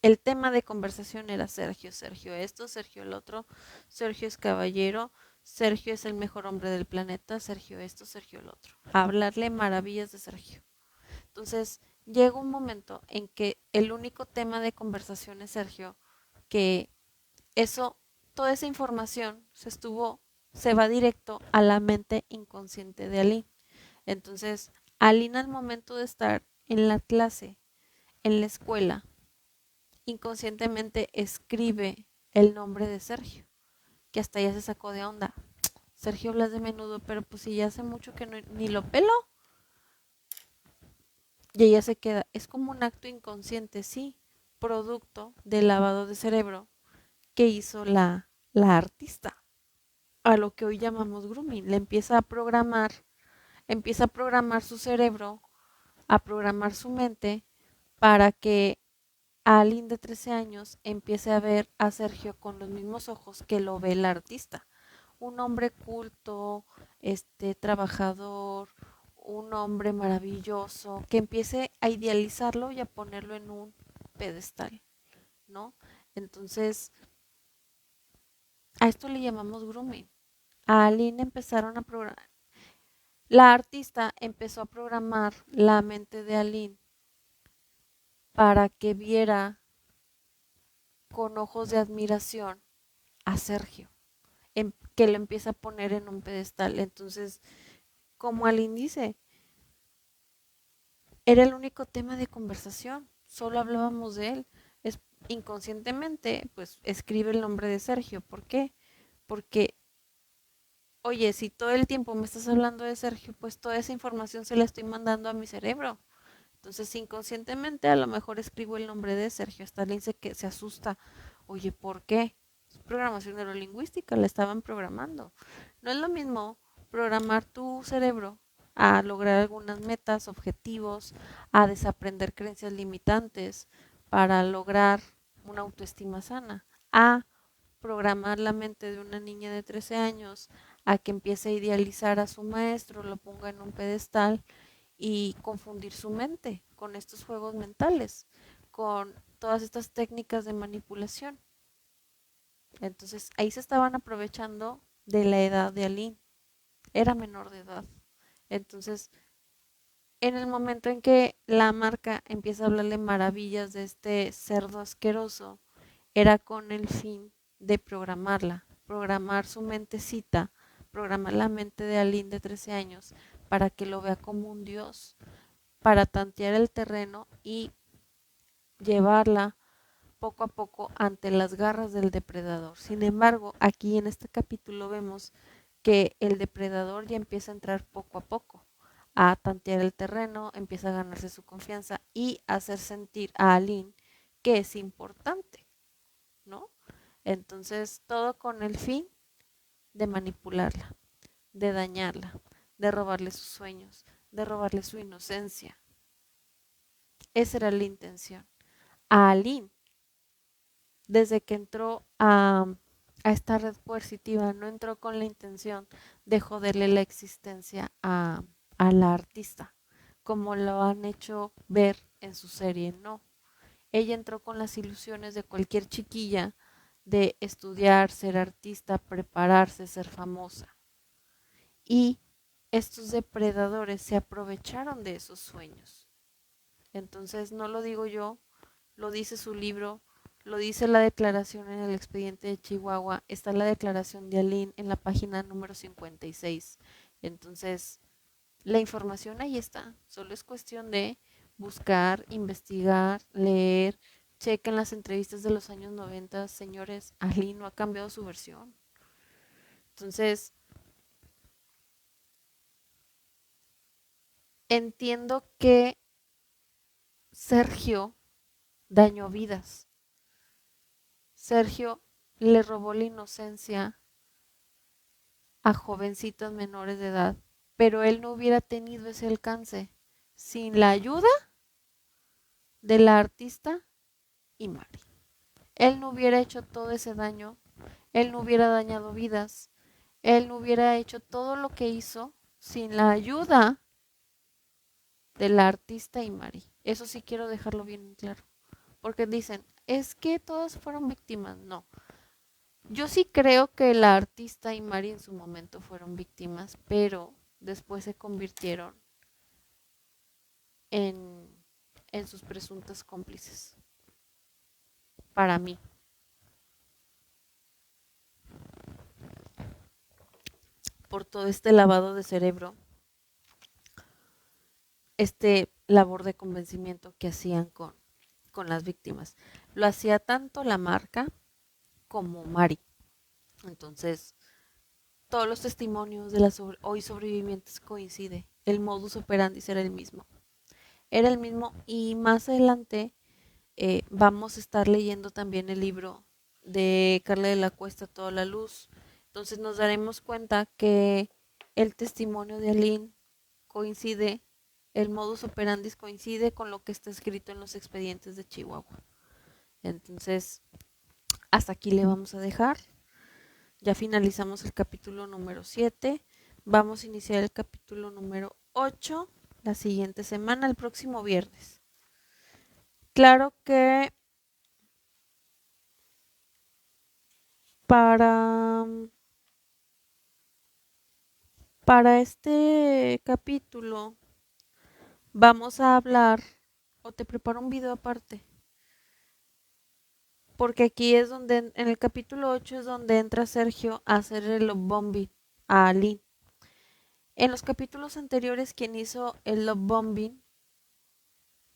El tema de conversación era Sergio, Sergio esto, Sergio el otro, Sergio es caballero, Sergio es el mejor hombre del planeta, Sergio esto, Sergio el otro. Hablarle maravillas de Sergio. Entonces, llega un momento en que el único tema de conversación es Sergio, que eso, toda esa información se va directo a la mente inconsciente de Aline. Entonces, Aline al momento de estar en la clase, en la escuela, inconscientemente escribe el nombre de Sergio, que hasta ya se sacó de onda. Sergio Blas de Menudo, pero pues si ya hace mucho que no, ni lo pelo. Y ella se queda, es como un acto inconsciente, sí, producto del lavado de cerebro que hizo la artista, a lo que hoy llamamos grooming. Le empieza a programar su cerebro, a programar su mente para que Aline de 13 años empiece a ver a Sergio con los mismos ojos que lo ve el artista. Un hombre culto, trabajador, un hombre maravilloso, que empiece a idealizarlo y a ponerlo en un pedestal, ¿no? Entonces, a esto le llamamos grooming. A Aline empezaron a programar, la artista empezó a programar la mente de Aline para que viera con ojos de admiración a Sergio, que lo empieza a poner en un pedestal. Entonces, como Aline dice, era el único tema de conversación, solo hablábamos de él. Es, inconscientemente, pues escribe el nombre de Sergio. ¿Por qué? Porque, oye, si todo el tiempo me estás hablando de Sergio, pues toda esa información se la estoy mandando a mi cerebro. Entonces, inconscientemente, a lo mejor escribo el nombre de Sergio. Hasta le dice que se asusta. Oye, ¿por qué? Es programación neurolingüística, la estaban programando. No es lo mismo programar tu cerebro a lograr algunas metas, objetivos, a desaprender creencias limitantes para lograr una autoestima sana, a programar la mente de una niña de 13 años a que empiece a idealizar a su maestro, lo ponga en un pedestal y confundir su mente con estos juegos mentales, con todas estas técnicas de manipulación. Entonces ahí se estaban aprovechando de la edad de Aline, era menor de edad. Entonces, en el momento en que la marca empieza a hablarle maravillas de este cerdo asqueroso, era con el fin de programarla, programar su mentecita, programar la mente de Aline de 13 años para que lo vea como un dios, para tantear el terreno y llevarla poco a poco ante las garras del depredador. Sin embargo, aquí en este capítulo vemos que el depredador ya empieza a entrar poco a poco, a tantear el terreno, empieza a ganarse su confianza y a hacer sentir a Aline que es importante, ¿no? Entonces, todo con el fin de manipularla, de dañarla, de robarle sus sueños, de robarle su inocencia. Esa era la intención. A Aline, desde que entró a esta red coercitiva, no entró con la intención de joderle la existencia a la artista, como lo han hecho ver en su serie, no. Ella entró con las ilusiones de cualquier chiquilla de estudiar, ser artista, prepararse, ser famosa. Y estos depredadores se aprovecharon de esos sueños. Entonces, no lo digo yo, lo dice su libro, lo dice la declaración en el expediente de Chihuahua, está la declaración de Aline en la página número 56. Entonces, la información ahí está, solo es cuestión de buscar, investigar, leer, chequen las entrevistas de los años 90, señores, Aline no ha cambiado su versión. Entonces, entiendo que Sergio dañó vidas. Sergio le robó la inocencia a jovencitas menores de edad, pero él no hubiera tenido ese alcance sin la ayuda de la artista y Mari. Él no hubiera hecho todo ese daño, él no hubiera dañado vidas, él no hubiera hecho todo lo que hizo sin la ayuda de la artista y Mari. Eso sí quiero dejarlo bien claro. Porque dicen, es que todas fueron víctimas. No. Yo sí creo que la artista y Mari en su momento fueron víctimas, pero después se convirtieron en, en sus presuntas cómplices. Para mí. Por todo este lavado de cerebro, este labor de convencimiento que hacían con las víctimas. Lo hacía tanto la marca como Mari. Entonces, todos los testimonios de las hoy sobrevivientes coincide. El modus operandi era el mismo. Era el mismo y más adelante vamos a estar leyendo también el libro de Carla de la Cuesta, Toda la Luz. Entonces nos daremos cuenta que el testimonio de Aline coincide, el modus operandi coincide con lo que está escrito en los expedientes de Chihuahua. Entonces, hasta aquí le vamos a dejar. Ya finalizamos el capítulo número 7. Vamos a iniciar el capítulo número 8 la siguiente semana, el próximo viernes. Claro que para este capítulo vamos a hablar, o te preparo un video aparte, porque aquí es donde, en el capítulo 8 es donde entra Sergio a hacer el love bombing a Aline. En los capítulos anteriores quien hizo el love bombing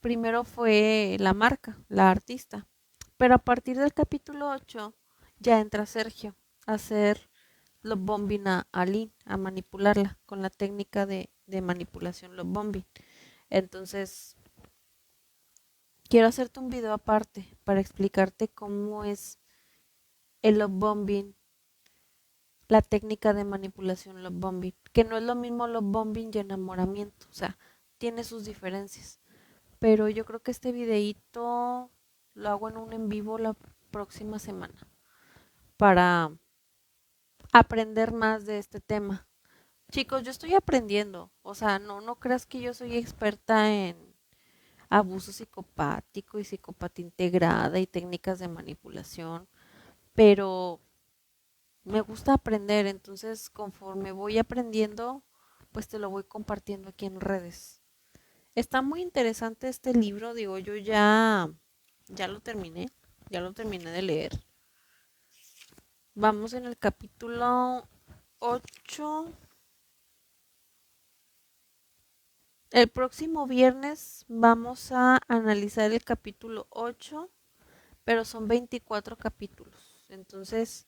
primero fue la marca, la artista, pero a partir del capítulo 8 ya entra Sergio a hacer love bombing a Aline, a manipularla con la técnica de manipulación love bombing. Entonces, quiero hacerte un video aparte para explicarte cómo es el love bombing, la técnica de manipulación love bombing, que no es lo mismo love bombing y enamoramiento, o sea, tiene sus diferencias. Pero yo creo que este videíto lo hago en un en vivo la próxima semana para aprender más de este tema. Chicos, yo estoy aprendiendo, o sea, no creas que yo soy experta en abuso psicopático y psicopatía integrada y técnicas de manipulación, pero me gusta aprender, entonces conforme voy aprendiendo, pues te lo voy compartiendo aquí en redes. Está muy interesante este libro, digo, yo ya lo terminé de leer. Vamos en el capítulo 8. El próximo viernes vamos a analizar el capítulo 8, pero son 24 capítulos. Entonces,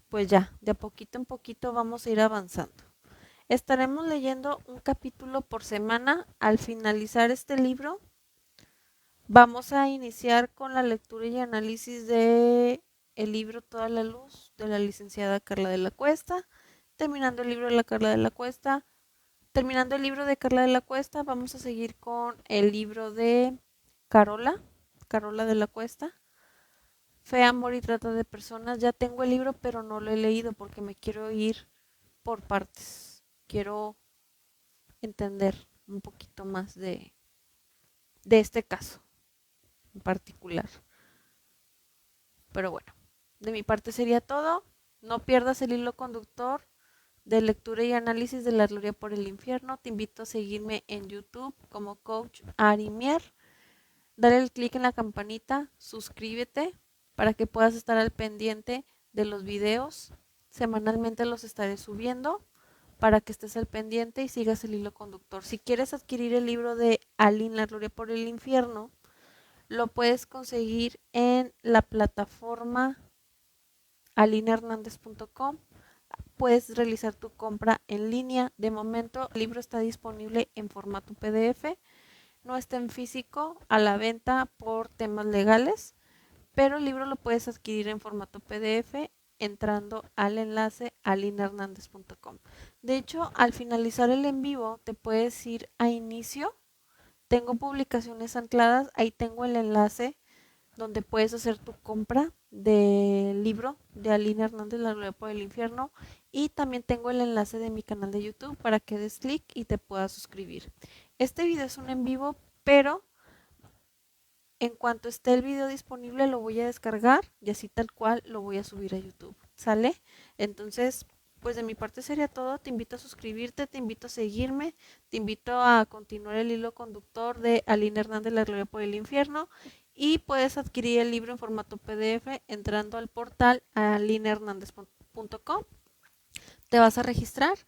pues ya, de a poquito en poquito vamos a ir avanzando. Estaremos leyendo un capítulo por semana. Al finalizar este libro, vamos a iniciar con la lectura y análisis de el libro Toda la Luz de la licenciada Carla de la Cuesta. Terminando el libro de la Carla de la Cuesta, terminando el libro de Carla de la Cuesta, vamos a seguir con el libro de Carola de la Cuesta. Fe, amor y trata de personas. Ya tengo el libro, pero no lo he leído porque me quiero ir por partes. Quiero entender un poquito más de este caso en particular. Pero bueno, de mi parte sería todo. No pierdas el hilo conductor de lectura y análisis de la gloria por el infierno. Te invito a seguirme en YouTube como Coach Arimier. Dale el clic en la campanita, suscríbete para que puedas estar al pendiente de los videos. Semanalmente los estaré subiendo para que estés al pendiente y sigas el hilo conductor. Si quieres adquirir el libro de Aline, la gloria por el infierno, lo puedes conseguir en la plataforma alinehernandez.com. Puedes realizar tu compra en línea. De momento, el libro está disponible en formato PDF. No está en físico a la venta por temas legales, pero el libro lo puedes adquirir en formato PDF entrando al enlace alinehernandez.com. De hecho, al finalizar el en vivo, te puedes ir a inicio. Tengo publicaciones ancladas, ahí tengo el enlace donde puedes hacer tu compra del libro de Aline Hernández, La Gloria por el Infierno. Y también tengo el enlace de mi canal de YouTube para que des clic y te puedas suscribir. Este video es un en vivo, pero en cuanto esté el video disponible lo voy a descargar y así tal cual lo voy a subir a YouTube. ¿Sale? Entonces, pues de mi parte sería todo. Te invito a suscribirte, te invito a seguirme, te invito a continuar el hilo conductor de Aline Hernández, La Gloria por el Infierno, y puedes adquirir el libro en formato PDF entrando al portal alinehernandez.com. Te vas a registrar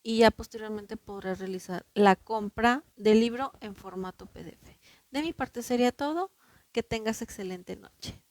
y ya posteriormente podrás realizar la compra del libro en formato PDF. De mi parte sería todo. Que tengas excelente noche.